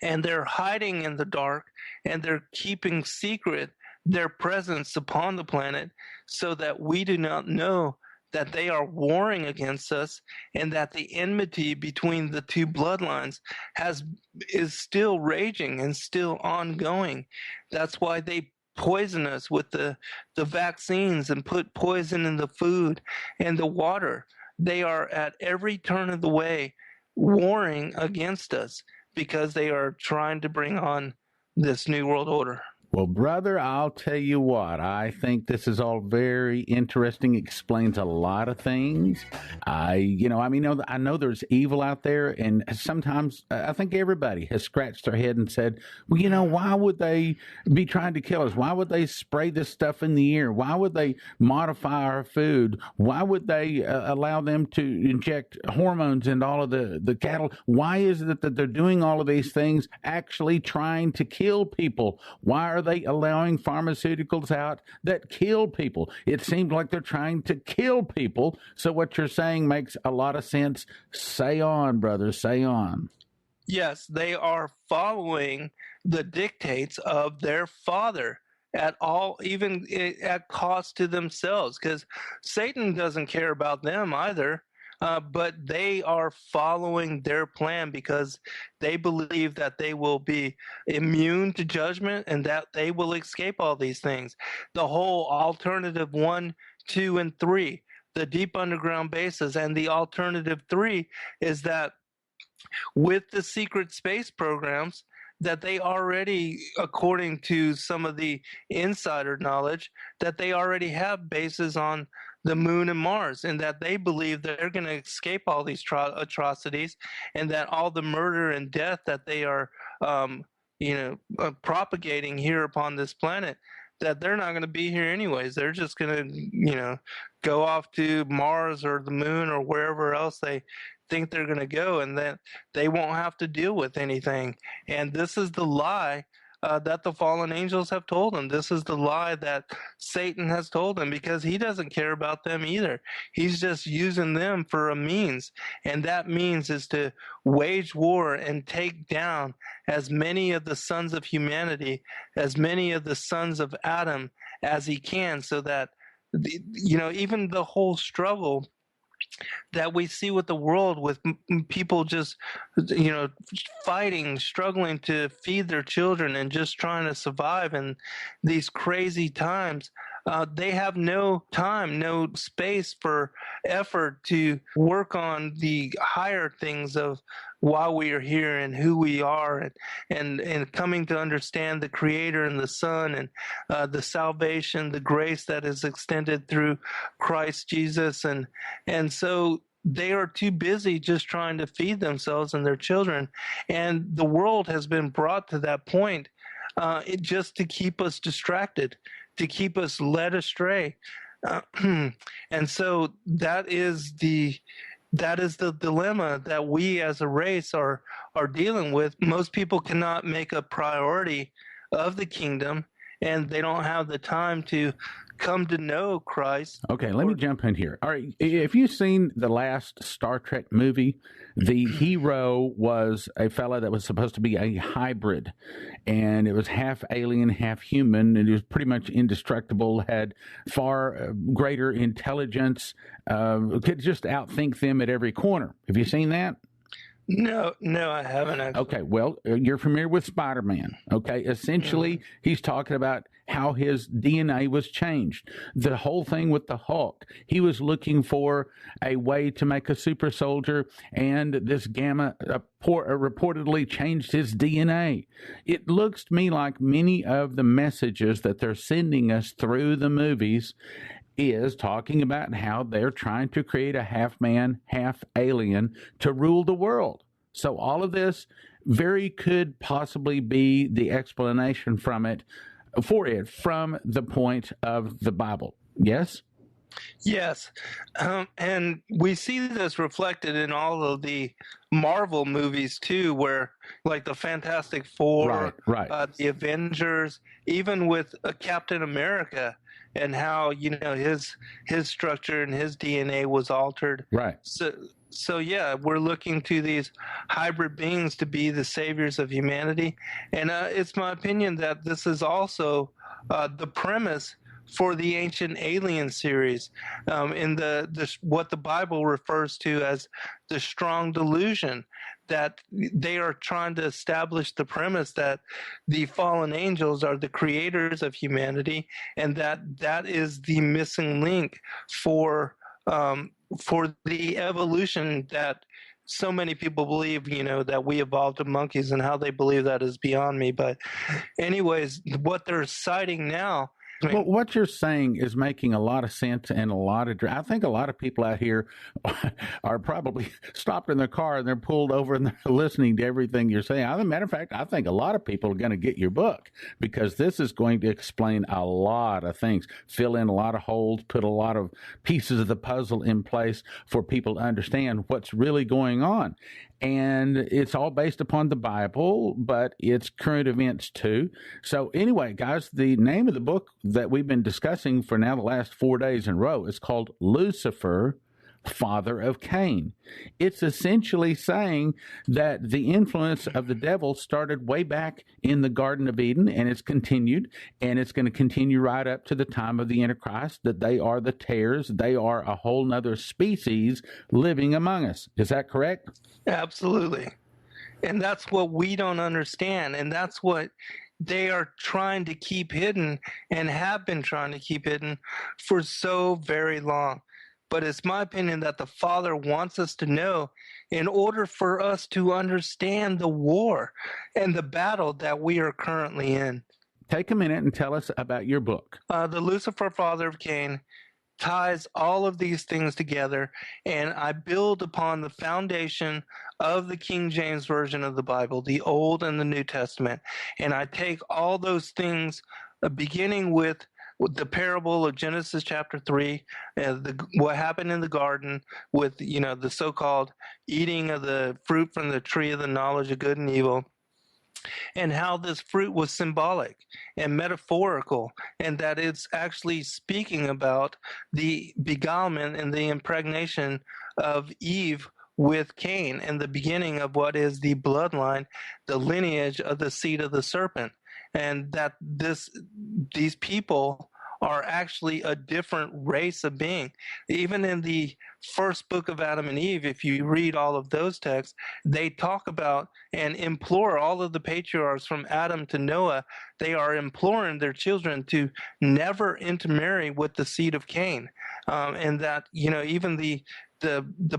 and they're hiding in the dark, and they're keeping secret their presence upon the planet so that we do not know that they are warring against us, and that the enmity between the two bloodlines is still raging and still ongoing. That's why they poison us with the vaccines and put poison in the food and the water. They are at every turn of the way warring against us because they are trying to bring on this New World Order. Well, brother, I'll tell you what, I think this is all very interesting, explains a lot of things. I know there's evil out there, and sometimes I think everybody has scratched their head and said, well, why would they be trying to kill us? Why would they spray this stuff in the air? Why would they modify our food? Why would they allow them to inject hormones into all of the cattle? Why is it that they're doing all of these things, actually trying to kill people? Why are they allowing pharmaceuticals out that kill people? It seems like they're trying to kill people. So what you're saying makes a lot of sense. Say on, brother, say on. Yes, they are following the dictates of their father at all, even at cost to themselves, because Satan doesn't care about them either. But they are following their plan because they believe that they will be immune to judgment and that they will escape all these things. The whole alternative 1, 2, and 3, the deep underground bases, and the alternative 3 is that with the secret space programs, that they already, according to some of the insider knowledge, that they already have bases on the moon and Mars, and that they believe that they're going to escape all these atrocities, and that all the murder and death that they are, propagating here upon this planet, that they're not going to be here anyways. They're just going to, go off to Mars or the moon or wherever else they think they're going to go, and that they won't have to deal with anything. And this is the lie that the fallen angels have told them. This is the lie that Satan has told them, because he doesn't care about them either. He's just using them for a means, and that means is to wage war and take down as many of the sons of humanity, as many of the sons of Adam as he can, so that even the whole struggle that we see with the world, with people just fighting, struggling to feed their children and just trying to survive in these crazy times, they have no time, no space for effort to work on the higher things of why we are here and who we are, and coming to understand the Creator and the Son, and the salvation, the grace that is extended through Christ Jesus, and so they are too busy just trying to feed themselves and their children, and the world has been brought to that point, just to keep us distracted, to keep us led astray. And so that is the dilemma that we as a race are dealing with. Most people cannot make a priority of the kingdom, and they don't have the time to come to know Christ. Okay, let me jump in here. All right, if you've seen the last Star Trek movie, the hero was a fella that was supposed to be a hybrid, and it was half alien, half human, and he was pretty much indestructible, had far greater intelligence, could just outthink them at every corner. Have you seen that? No, I haven't actually. Okay, well, you're familiar with Spider-Man. Okay, essentially, he's talking about how his DNA was changed. The whole thing with the Hulk, he was looking for a way to make a super soldier, and this gamma reportedly changed his DNA. It looks to me like many of the messages that they're sending us through the movies is talking about how they're trying to create a half man, half alien to rule the world. So all of this very could possibly be the explanation from the point of the Bible. Yes? Yes. And we see this reflected in all of the Marvel movies too, where like the Fantastic Four, right. The Avengers, even with Captain America, and how his structure and his DNA was altered. Right. So yeah, we're looking to these hybrid beings to be the saviors of humanity, and it's my opinion that this is also the premise for the Ancient Alien series, in what the Bible refers to as the strong delusion, that they are trying to establish the premise that the fallen angels are the creators of humanity, and that is the missing link for the evolution that so many people believe, that we evolved as monkeys, and how they believe that is beyond me. But anyways, what they're citing now. Well, what you're saying is making a lot of sense, and I think a lot of people out here are probably stopped in their car and they're pulled over and they're listening to everything you're saying. As a matter of fact, I think a lot of people are going to get your book, because this is going to explain a lot of things, fill in a lot of holes, put a lot of pieces of the puzzle in place for people to understand what's really going on. And it's all based upon the Bible, but it's current events too. So anyway, guys, the name of the book that we've been discussing for now the last 4 days in a row is called Lucifer, Father of Cain. It's essentially saying that the influence of the devil started way back in the Garden of Eden, and it's continued, and it's going to continue right up to the time of the Antichrist, that they are the tares. They are a whole nother species living among us. Is that correct? Absolutely. And that's what we don't understand, and that's what they are trying to keep hidden, and have been trying to keep hidden for so very long. But it's my opinion that the Father wants us to know, in order for us to understand the war and the battle that we are currently in. Take a minute and tell us about your book. The Lucifer, Father of Cain, ties all of these things together, and I build upon the foundation of the King James Version of the Bible, the Old and the New Testament, and I take all those things, beginning with the parable of Genesis chapter 3, what happened in the garden with the so-called eating of the fruit from the tree of the knowledge of good and evil, and how this fruit was symbolic and metaphorical, and that it's actually speaking about the beguilement and the impregnation of Eve with Cain, and the beginning of what is the bloodline, the lineage of the seed of the serpent, and that these people are actually a different race of being. Even in the first book of Adam and Eve, if you read all of those texts, they talk about and implore all of the patriarchs from Adam to Noah. They are imploring their children to never intermarry with the seed of Cain, and that even the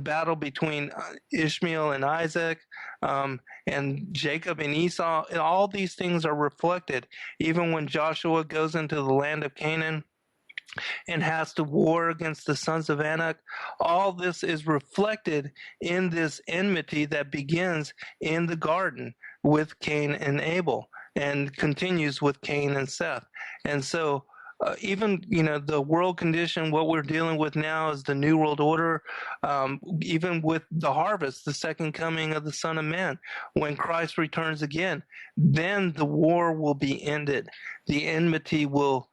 battle between Ishmael and Isaac, and Jacob and Esau, and all these things are reflected. Even when Joshua goes into the land of Canaan and has to war against the sons of Anak, all this is reflected in this enmity that begins in the garden with Cain and Abel and continues with Cain and Seth. And so even the world condition, what we're dealing with now is the New World Order. Even with the harvest, the second coming of the Son of Man, when Christ returns again, then the war will be ended. The enmity will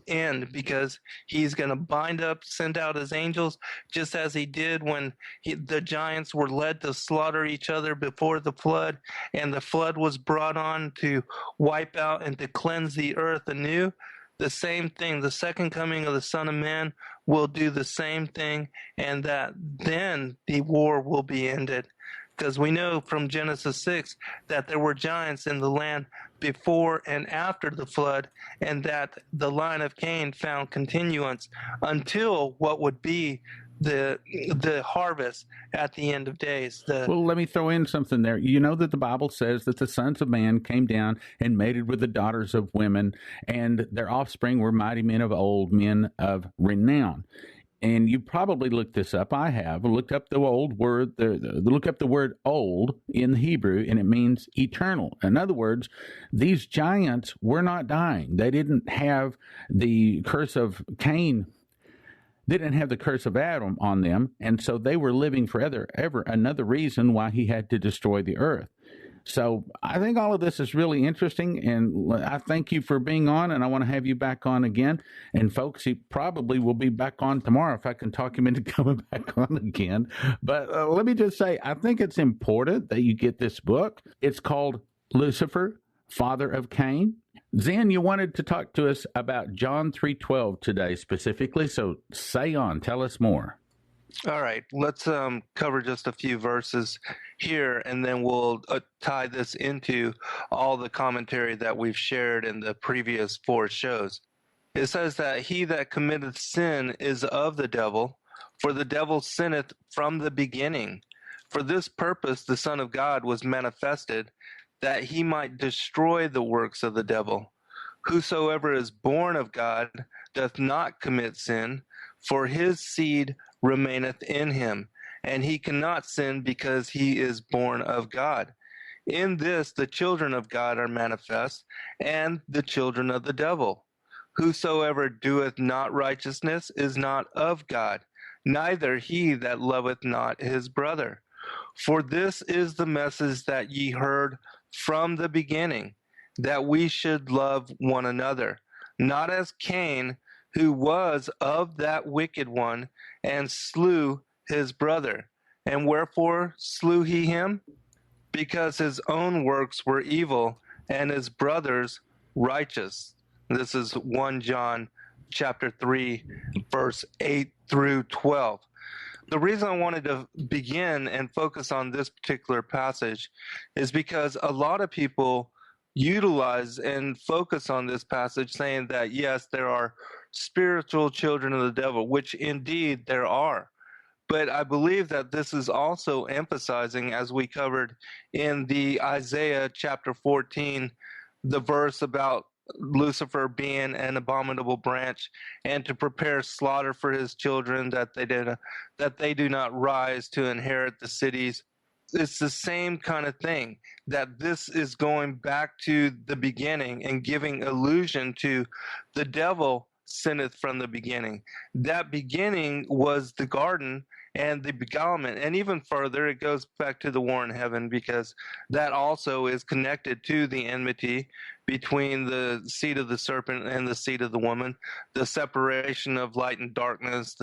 end, because he's going to bind up, send out his angels, just as he did when the giants were led to slaughter each other before the flood, and the flood was brought on to wipe out and to cleanse the earth anew. The same thing, the second coming of the Son of Man will do the same thing, and that then the war will be ended. Because we know from Genesis 6 that there were giants in the land before and after the flood, and that the line of Cain found continuance until what would be the harvest at the end of days. Well, let me throw in something there. You know that the Bible says that the sons of man came down and mated with the daughters of women, and their offspring were mighty men of old, men of renown. And you probably looked this up. I have looked up the old word, look up the word old in Hebrew, and it means eternal. In other words, these giants were not dying. They didn't have the curse of Cain. They didn't have the curse of Adam on them, and so they were living forever. Another reason why he had to destroy the earth. So I think all of this is really interesting, and I thank you for being on, and I want to have you back on again. And folks, he probably will be back on tomorrow if I can talk him into coming back on again. But let me just say, I think it's important that you get this book. It's called Lucifer, Father of Cain. Zen, you wanted to talk to us about John 3:12 today specifically, so say on, tell us more. All right, let's cover just a few verses here, and then we'll tie this into all the commentary that we've shared in the previous 4 shows. It says that he that committeth sin is of the devil, for the devil sinneth from the beginning. For this purpose the Son of God was manifested, that he might destroy the works of the devil. Whosoever is born of God doth not commit sin, for his seed remaineth in him, and he cannot sin because he is born of God. In this the children of God are manifest, and the children of the devil. Whosoever doeth not righteousness is not of God, neither he that loveth not his brother. For this is the message that ye heard from the beginning, that we should love one another, not as Cain, who was of that wicked one, and slew his brother. And wherefore slew he him? Because his own works were evil, and his brother's righteous. This is 1 John chapter 3, verse 8 through 12. The reason I wanted to begin and focus on this particular passage is because a lot of people utilize and focus on this passage saying that, yes, there are spiritual children of the devil, which indeed there are. But I believe that this is also emphasizing, as we covered in the Isaiah chapter 14, the verse about Lucifer being an abominable branch, and to prepare slaughter for his children, that they do not rise to inherit the cities. It's the same kind of thing, that this is going back to the beginning and giving allusion to the devil sinneth from the beginning. That beginning was the garden and the beguilement, and even further it goes back to the war in heaven, because that also is connected to the enmity between the seed of the serpent and the seed of the woman, the separation of light and darkness,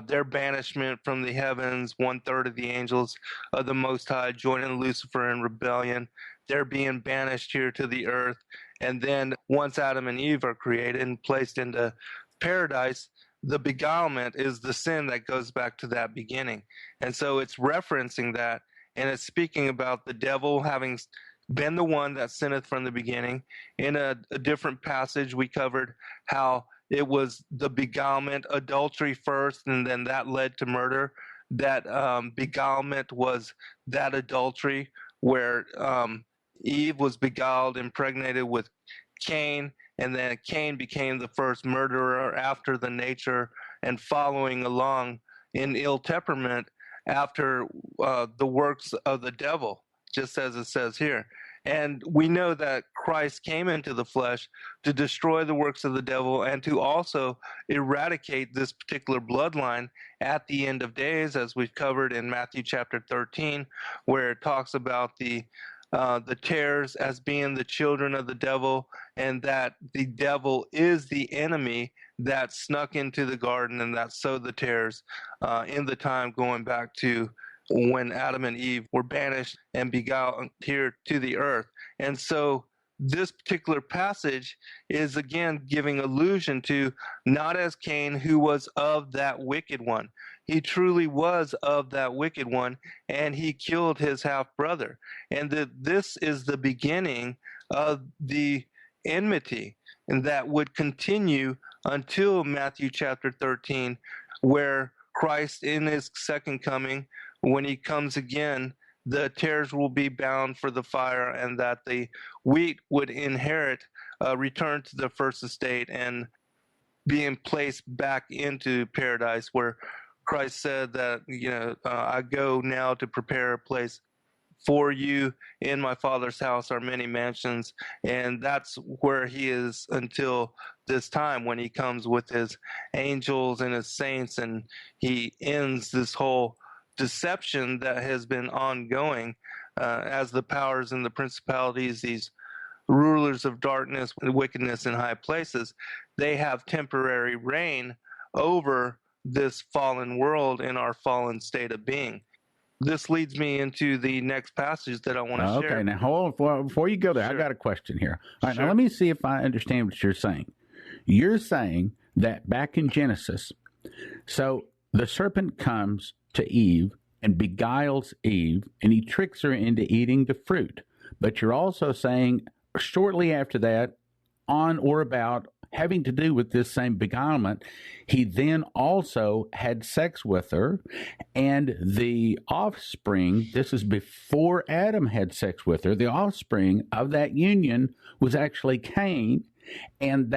their banishment from the heavens, 1/3 of the angels of the Most High joining Lucifer in rebellion, they're being banished here to the earth. And then once Adam and Eve are created and placed into paradise, the beguilement is the sin that goes back to that beginning. And so it's referencing that, and it's speaking about the devil having been the one that sinneth from the beginning. In a different passage, we covered how it was the beguilement, adultery first, and then that led to murder. That beguilement was that adultery where Eve was beguiled, impregnated with Cain, and then Cain became the first murderer after the nature and following along in ill temperament after the works of the devil, just as it says here. And we know that Christ came into the flesh to destroy the works of the devil and to also eradicate this particular bloodline at the end of days, as we've covered in Matthew chapter 13, where it talks about the tares as being the children of the devil, and that the devil is the enemy that snuck into the garden and that sowed the tares in the time going back to when Adam and Eve were banished and beguiled here to the earth. And so this particular passage is again giving allusion to not as Cain, who was of that wicked one. He truly was of that wicked one, and he killed his half-brother. And this is the beginning of the enmity, and that would continue until Matthew chapter 13, where Christ in his second coming, when he comes again, the tares will be bound for the fire, and that the wheat would inherit, return to the first estate and being placed back into paradise, where Christ said that, I go now to prepare a place for you. In my Father's house are many mansions, and that's where he is until this time when he comes with his angels and his saints, and he ends this whole deception that has been ongoing as the powers and the principalities, these rulers of darkness and wickedness in high places, they have temporary reign over this fallen world in our fallen state of being. This leads me into the next passage that I want to share. Okay, now hold on. Before you go there, sure. I got a question here. All right, now let me see if I understand what you're saying. You're saying that back in Genesis, so the serpent comes to Eve and beguiles Eve, and he tricks her into eating the fruit. But you're also saying shortly after that, on or about having to do with this same beguilement, he then also had sex with her, and the offspring, this is before Adam had sex with her, the offspring of that union was actually Cain, and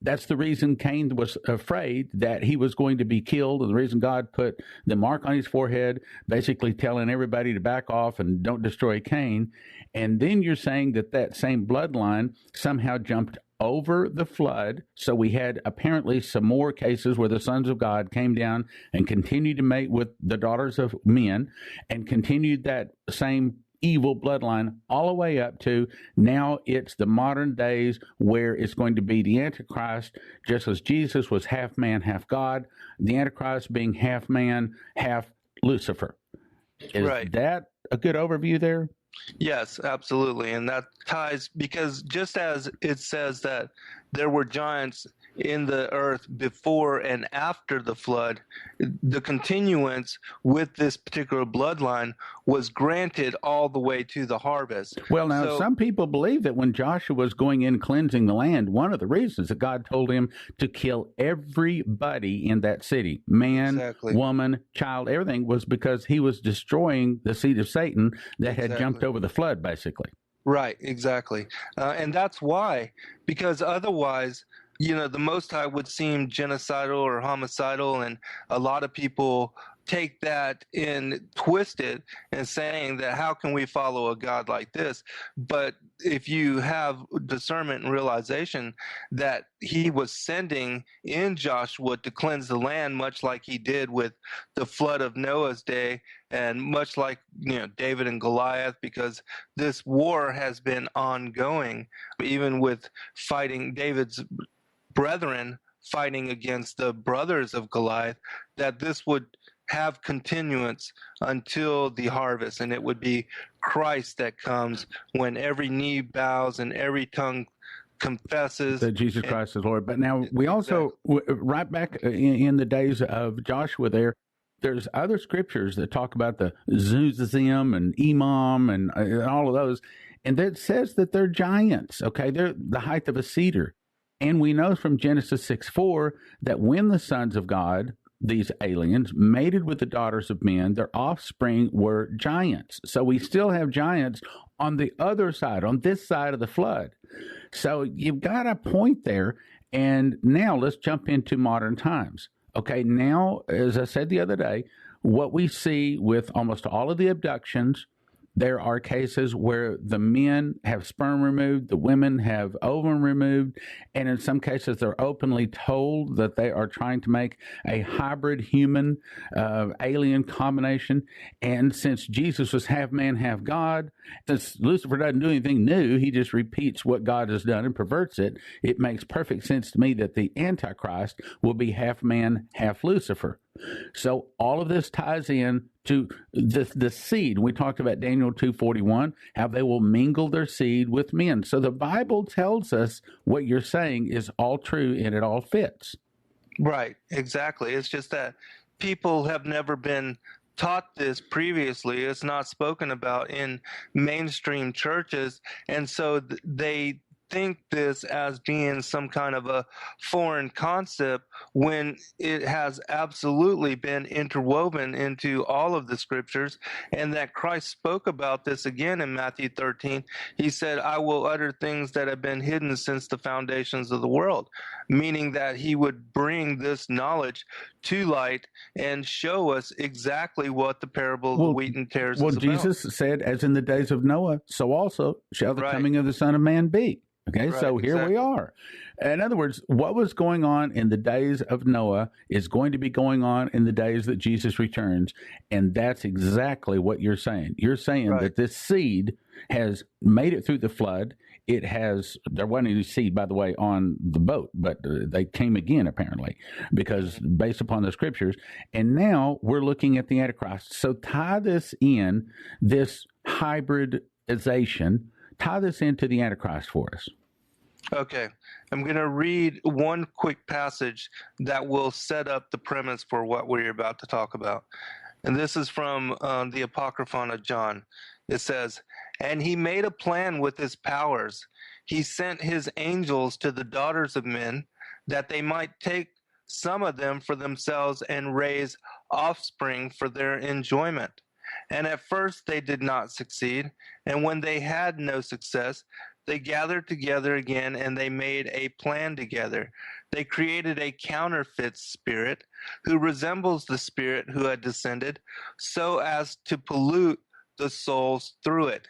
that's the reason Cain was afraid that he was going to be killed, and the reason God put the mark on his forehead, basically telling everybody to back off and don't destroy Cain. And then you're saying that that same bloodline somehow jumped over the flood. So we had apparently some more cases where the sons of God came down and continued to mate with the daughters of men and continued that same evil bloodline all the way up to now it's the modern days where it's going to be the Antichrist, just as Jesus was half man, half God, the Antichrist being half man, half Lucifer. Is that a good overview there? Yes, absolutely. And that ties, because just as it says that there were giants in the earth before and after the flood, the continuance with this particular bloodline was granted all the way to the harvest. Well, now, some people believe that when Joshua was going in cleansing the land, one of the reasons that God told him to kill everybody in that city, man, woman, child, everything, was because he was destroying the seed of Satan that had jumped over the flood, basically. Right, exactly. And that's why, because otherwise, the Most High would seem genocidal or homicidal, and a lot of people take that and twist it and saying that how can we follow a God like this? But if you have discernment and realization that he was sending in Joshua to cleanse the land, much like he did with the flood of Noah's day, and much like David and Goliath, because this war has been ongoing, even with fighting David's brethren fighting against the brothers of Goliath, that this would have continuance until the harvest, and it would be Christ that comes when every knee bows and every tongue confesses that Jesus Christ is Lord. But now we also, right back in the days of Joshua there's other scriptures that talk about the Zuzim and Imam and all of those. And that says that they're giants, okay? They're the height of a cedar. And we know from Genesis 6:4 that when the sons of God, these aliens, mated with the daughters of men, their offspring were giants. So we still have giants on the other side, on this side of the flood. So you've got a point there. And now let's jump into modern times. Okay, now, as I said the other day, what we see with almost all of the abductions, there are cases where the men have sperm removed, the women have ovum removed, and in some cases they're openly told that they are trying to make a hybrid human alien combination. And since Jesus was half man, half God, since Lucifer doesn't do anything new, he just repeats what God has done and perverts it, it makes perfect sense to me that the Antichrist will be half man, half Lucifer. So all of this ties in to the seed. We talked about Daniel 2:41, how they will mingle their seed with men. So the Bible tells us what you're saying is all true and it all fits. Right, exactly. It's just that people have never been taught this previously. It's not spoken about in mainstream churches. And so they think this as being some kind of a foreign concept when it has absolutely been interwoven into all of the scriptures, and that Christ spoke about this again in Matthew 13. He said, I will utter things that have been hidden since the foundations of the world, meaning that he would bring this knowledge to light and show us exactly what the parable of the wheat and tares is about. Well, Jesus said, as in the days of Noah, so also shall the coming of the Son of Man be. Okay, so here we are. In other words, what was going on in the days of Noah is going to be going on in the days that Jesus returns. And that's exactly what you're saying. You're saying that this seed has made it through the flood. It has, there wasn't any seed, by the way, on the boat, but they came again, apparently, because based upon the scriptures. And now we're looking at the Antichrist. So tie this in, this hybridization, tie this into the Antichrist for us. Okay, I'm going to read one quick passage that will set up the premise for what we're about to talk about. And this is from the Apocryphon of John. It says, and he made a plan with his powers. He sent his angels to the daughters of men, that they might take some of them for themselves and raise offspring for their enjoyment. And at first they did not succeed, and when they had no success, they gathered together again and they made a plan together. They created a counterfeit spirit who resembles the spirit who had descended, so as to pollute the souls through it.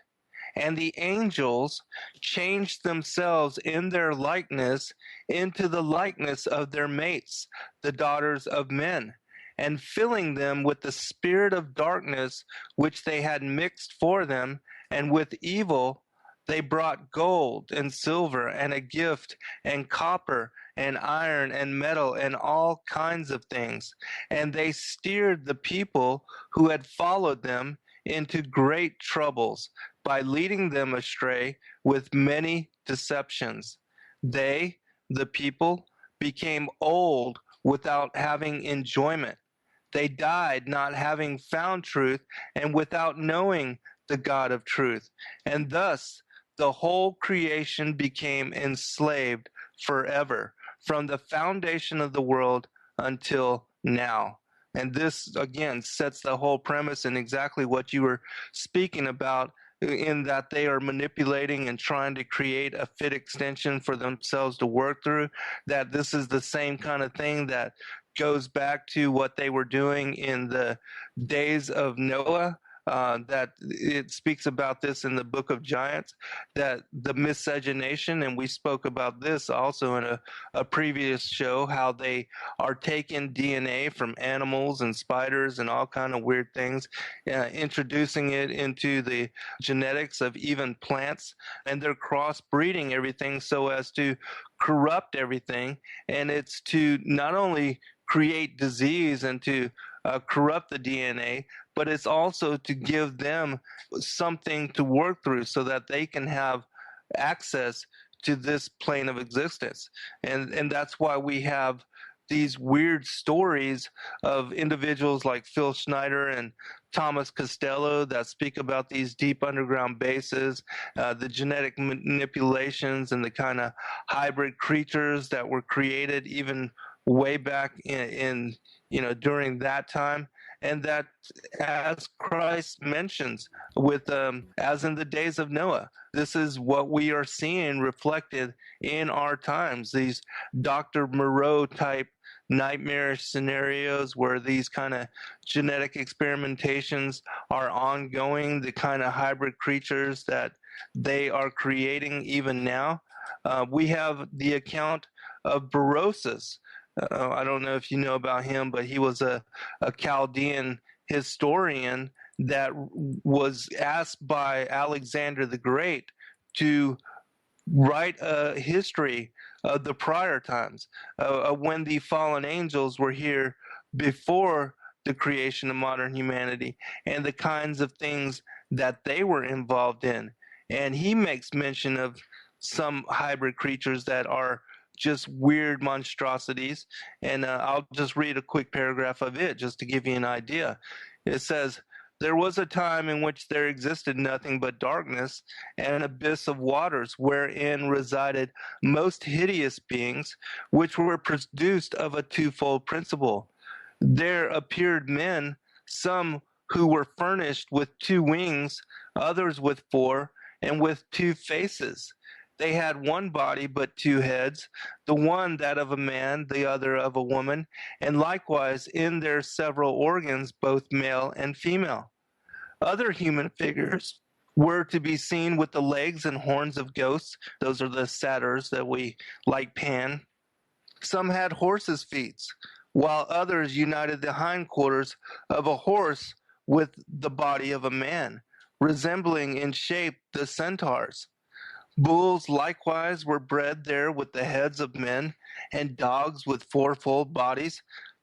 And the angels changed themselves in their likeness into the likeness of their mates, the daughters of men, and filling them with the spirit of darkness which they had mixed for them, and with evil they brought gold and silver and a gift and copper and iron and metal and all kinds of things. And they steered the people who had followed them into great troubles by leading them astray with many deceptions. They, the people, became old without having enjoyment. They died not having found truth and without knowing the God of truth. And thus the whole creation became enslaved forever, from the foundation of the world until now. And this, again, sets the whole premise in exactly what you were speaking about, in that they are manipulating and trying to create a fit extension for themselves to work through, that this is the same kind of thing that goes back to what they were doing in the days of Noah. That it speaks about this in the book of Giants, that the miscegenation, and we spoke about this also in a previous show, how they are taking DNA from animals and spiders and all kind of weird things, introducing it into the genetics of even plants, and they're crossbreeding everything so as to corrupt everything, and it's to not only create disease and to corrupt the DNA, but it's also to give them something to work through so that they can have access to this plane of existence. And that's why we have these weird stories of individuals like Phil Schneider and Thomas Costello that speak about these deep underground bases, the genetic manipulations and the kind of hybrid creatures that were created even way back in during that time. And that, as Christ mentions, with as in the days of Noah, this is what we are seeing reflected in our times. These Dr. Moreau type nightmarish scenarios where these kind of genetic experimentations are ongoing, the kind of hybrid creatures that they are creating even now. We have the account of Berosus. I don't know if you know about him, but he was a Chaldean historian that was asked by Alexander the Great to write a history of the prior times, when the fallen angels were here before the creation of modern humanity, and the kinds of things that they were involved in. And he makes mention of some hybrid creatures that are just weird monstrosities. And I'll just read a quick paragraph of it just to give you an idea. It says, "There was a time in which there existed nothing but darkness and an abyss of waters wherein resided most hideous beings, which were produced of a twofold principle. There appeared men, some who were furnished with 2 wings, others with 4, and with 2 faces. They had 1 body but 2 heads, the one that of a man, the other of a woman, and likewise in their several organs both male and female. Other human figures were to be seen with the legs and horns of ghosts." Those are the satyrs that we like Pan. "Some had horses' feet, while others united the hindquarters of a horse with the body of a man, resembling in shape the centaurs. Bulls likewise were bred there with the heads of men, and dogs with 4-fold bodies,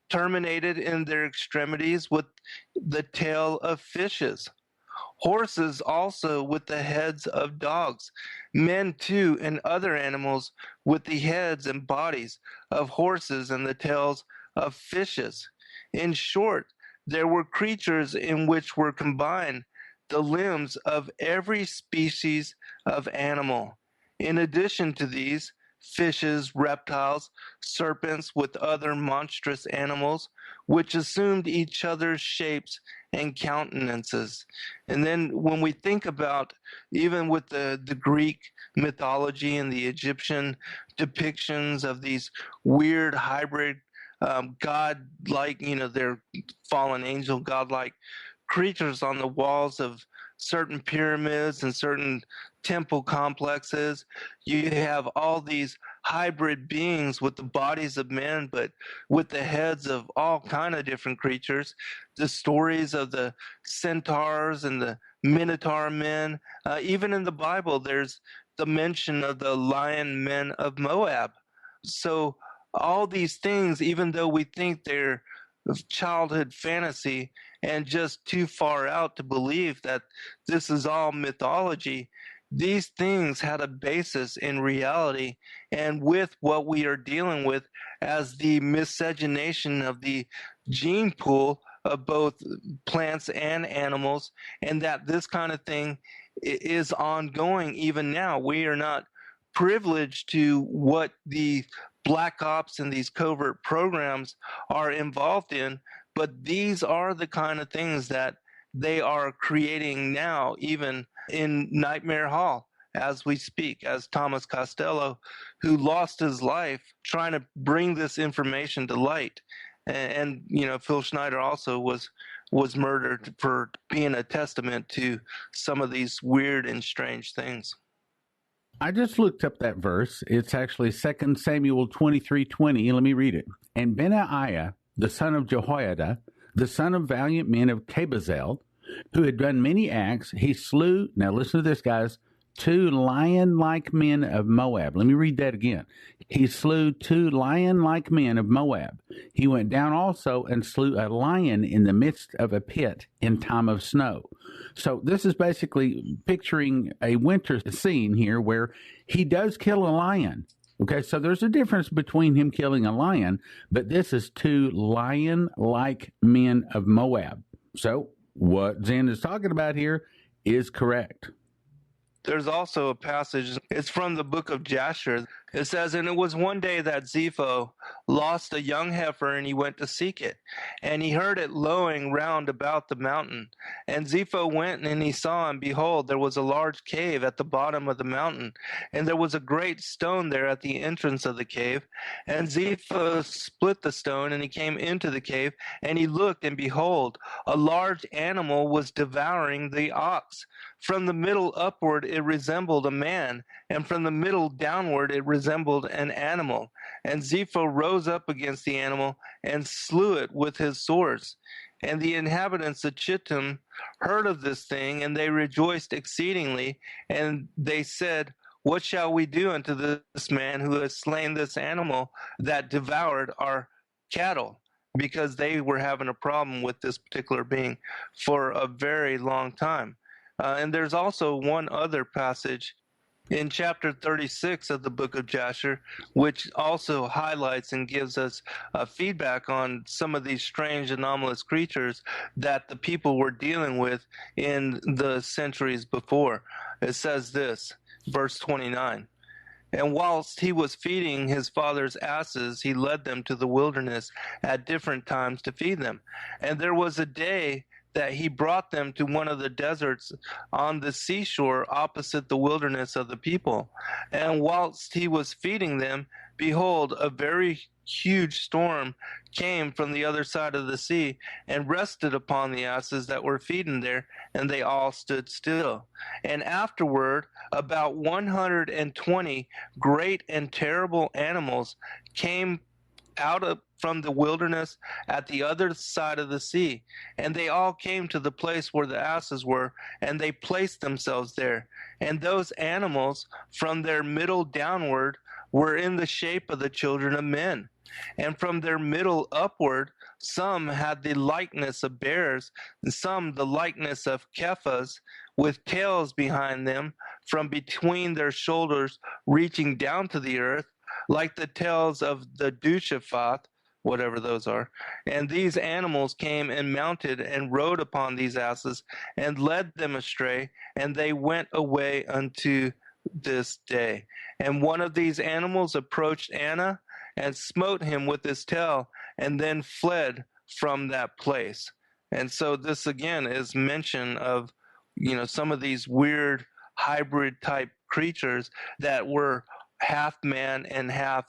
terminated in their extremities with the tail of fishes. Horses also with the heads of dogs, men too, and other animals with the heads and bodies of horses and the tails of fishes. In short, there were creatures in which were combined the limbs of every species of animal. In addition to these, fishes, reptiles, serpents with other monstrous animals, which assumed each other's shapes and countenances." And then when we think about, even with the Greek mythology and the Egyptian depictions of these weird hybrid god-like, they're fallen angel godlike creatures on the walls of certain pyramids and certain temple complexes. You have all these hybrid beings with the bodies of men, but with the heads of all kind of different creatures. The stories of the centaurs and the minotaur men. Even in the Bible, there's the mention of the lion men of Moab. So all these things, even though we think they're childhood fantasy and just too far out to believe that this is all mythology, these things had a basis in reality, and with what we are dealing with as the miscegenation of the gene pool of both plants and animals, and that this kind of thing is ongoing even now. We are not privileged to what the black ops and these covert programs are involved in, but these are the kind of things that they are creating now, even in Nightmare Hall as we speak, as Thomas Costello, who lost his life trying to bring this information to light. And Phil Schneider also was murdered for being a testament to some of these weird and strange things. I just looked up that verse. It's actually 2 Samuel 23:20. Let me read it. "And Benaiah, the son of Jehoiada, the son of valiant men of Kabazel, who had done many acts, he slew," now listen to this, guys, 2 lion-like men of Moab. Let me read that again. He slew 2 lion-like men of Moab. He went down also and slew a lion in the midst of a pit in time of snow. So this is basically picturing a winter scene here where he does kill a lion. Okay, so there's a difference between him killing a lion, but this is 2 lion-like men of Moab. So what Zen is talking about here is correct. There's also a passage, it's from the book of Jasher. It says, "And it was one day that Zepho lost a young heifer, and he went to seek it. And he heard it lowing round about the mountain. And Zepho went, and he saw, and behold, there was a large cave at the bottom of the mountain. And there was a great stone there at the entrance of the cave. And Zepho split the stone, and he came into the cave, and he looked, and behold, a large animal was devouring the ox. From the middle upward it resembled a man, and from the middle downward it resembled an animal. And Zepho rose up against the animal and slew it with his swords. And the inhabitants of Chittim heard of this thing, and they rejoiced exceedingly. And they said, What shall we do unto this man who has slain this animal that devoured our cattle? Because they were having a problem with this particular being for a very long time. And there's also one other passage in chapter 36 of the book of Jasher, which also highlights and gives us feedback on some of these strange anomalous creatures that the people were dealing with in the centuries before. It says this, verse 29. And whilst he was feeding his father's asses, he led them to the wilderness at different times to feed them. And there was a day that he brought them to one of the deserts on the seashore opposite the wilderness of the people. And whilst he was feeding them, behold, a very huge storm came from the other side of the sea and rested upon the asses that were feeding there, and they all stood still. And afterward, about 120 great and terrible animals came out from the wilderness at the other side of the sea, and they all came to the place where the asses were, and they placed themselves there. And those animals, from their middle downward, were in the shape of the children of men. And from their middle upward, some had the likeness of bears, and some the likeness of kephas, with tails behind them, from between their shoulders reaching down to the earth, like the tails of the Dushafath, whatever those are. And these animals came and mounted and rode upon these asses and led them astray, and they went away unto this day. And one of these animals approached Anna and smote him with his tail, and then fled from that place. And so this again is mention of, some of these weird hybrid type creatures that were half man and half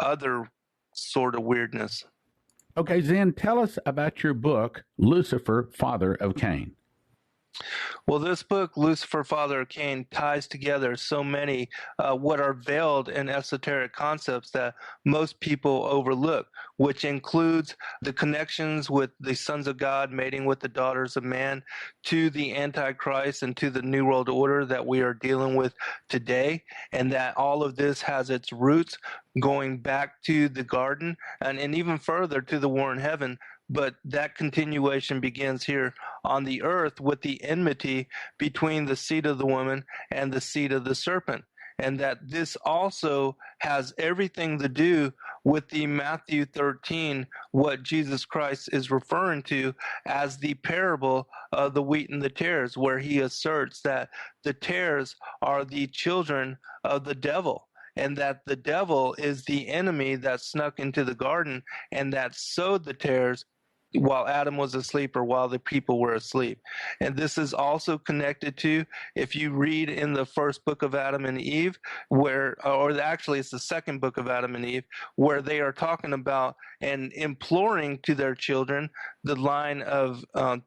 other sort of weirdness. Okay, Zen, tell us about your book, Lucifer, Father of Cain. Well, this book, Lucifer, Father of Cain, ties together so many what are veiled and esoteric concepts that most people overlook, which includes the connections with the sons of God mating with the daughters of man, to the Antichrist and to the New World Order that we are dealing with today, and that all of this has its roots going back to the garden and even further to the war in heaven. But that continuation begins here on the earth with the enmity between the seed of the woman and the seed of the serpent. And that this also has everything to do with the Matthew 13, what Jesus Christ is referring to as the parable of the wheat and the tares, where he asserts that the tares are the children of the devil, and that the devil is the enemy that snuck into the garden and that sowed the tares while Adam was asleep or while the people were asleep. And this is also connected to, if you read in the first book of Adam and Eve, actually it's the second book of Adam and Eve, where they are talking about and imploring to their children the line of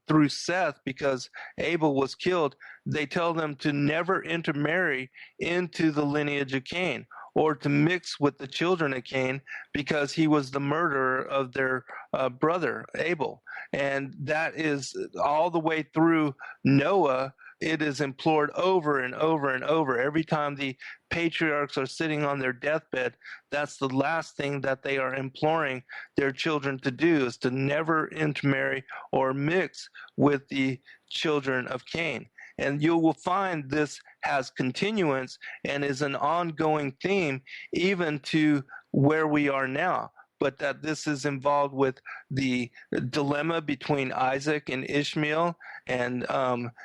through Seth, because Abel was killed, they tell them to never intermarry into the lineage of Cain, or to mix with the children of Cain, because he was the murderer of their brother Abel. And that is all the way through Noah it is implored over and over and over. Every time the patriarchs are sitting on their deathbed, that's the last thing that they are imploring their children to do, is to never intermarry or mix with the children of Cain. And you will find this has continuance and is an ongoing theme even to where we are now. But that this is involved with the dilemma between Isaac and Ishmael and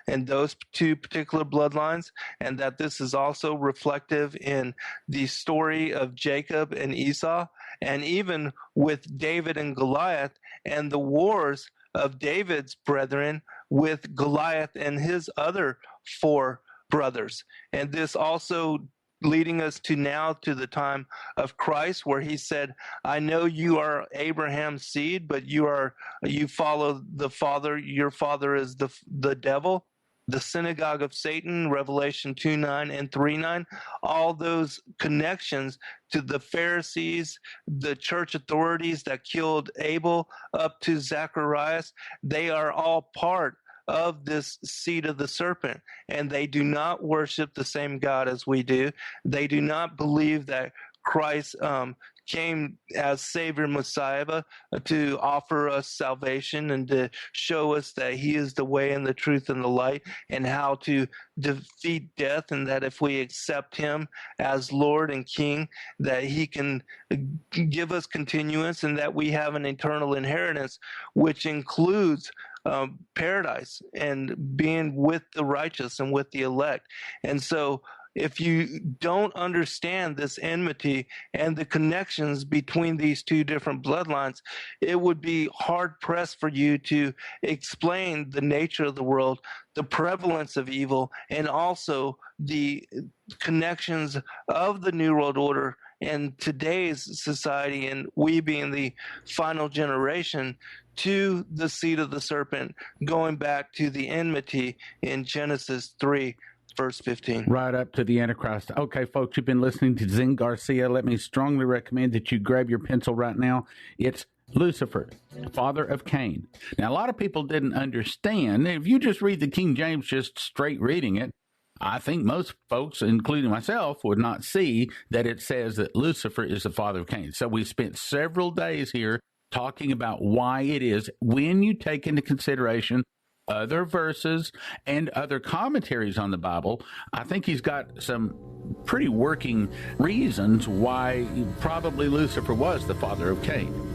those two particular bloodlines, and that this is also reflective in the story of Jacob and Esau, and even with David and Goliath and the wars of David's brethren with Goliath and his other 4 brothers. And this also leading us to now to the time of Christ, where he said, I know you are Abraham's seed, but you follow the father, your father is the devil. The synagogue of Satan, Revelation 2:9 and 3:9, all those connections to the Pharisees, the church authorities that killed Abel up to Zacharias, they are all part of this seed of the serpent, and they do not worship the same God as we do. They do not believe that Christ came as Savior Messiah to offer us salvation and to show us that he is the way and the truth and the light, and how to defeat death, and that if we accept him as Lord and King, that he can give us continuance, and that we have an eternal inheritance, which includes paradise and being with the righteous and with the elect. And so if you don't understand this enmity and the connections between these two different bloodlines, it would be hard pressed for you to explain the nature of the world, the prevalence of evil, and also the connections of the New World Order and today's society, and we being the final generation, to the seed of the serpent, going back to the enmity in Genesis 3, verse 15. Right up to the Antichrist. Okay, folks, you've been listening to Zen Garcia. Let me strongly recommend that you grab your pencil right now. It's Lucifer, father of Cain. Now, a lot of people didn't understand. If you just read the King James, just straight reading it, I think most folks, including myself, would not see that it says that Lucifer is the father of Cain. So we spent several days here talking about why it is, when you take into consideration other verses and other commentaries on the Bible. I think he's got some pretty working reasons why probably Lucifer was the father of Cain.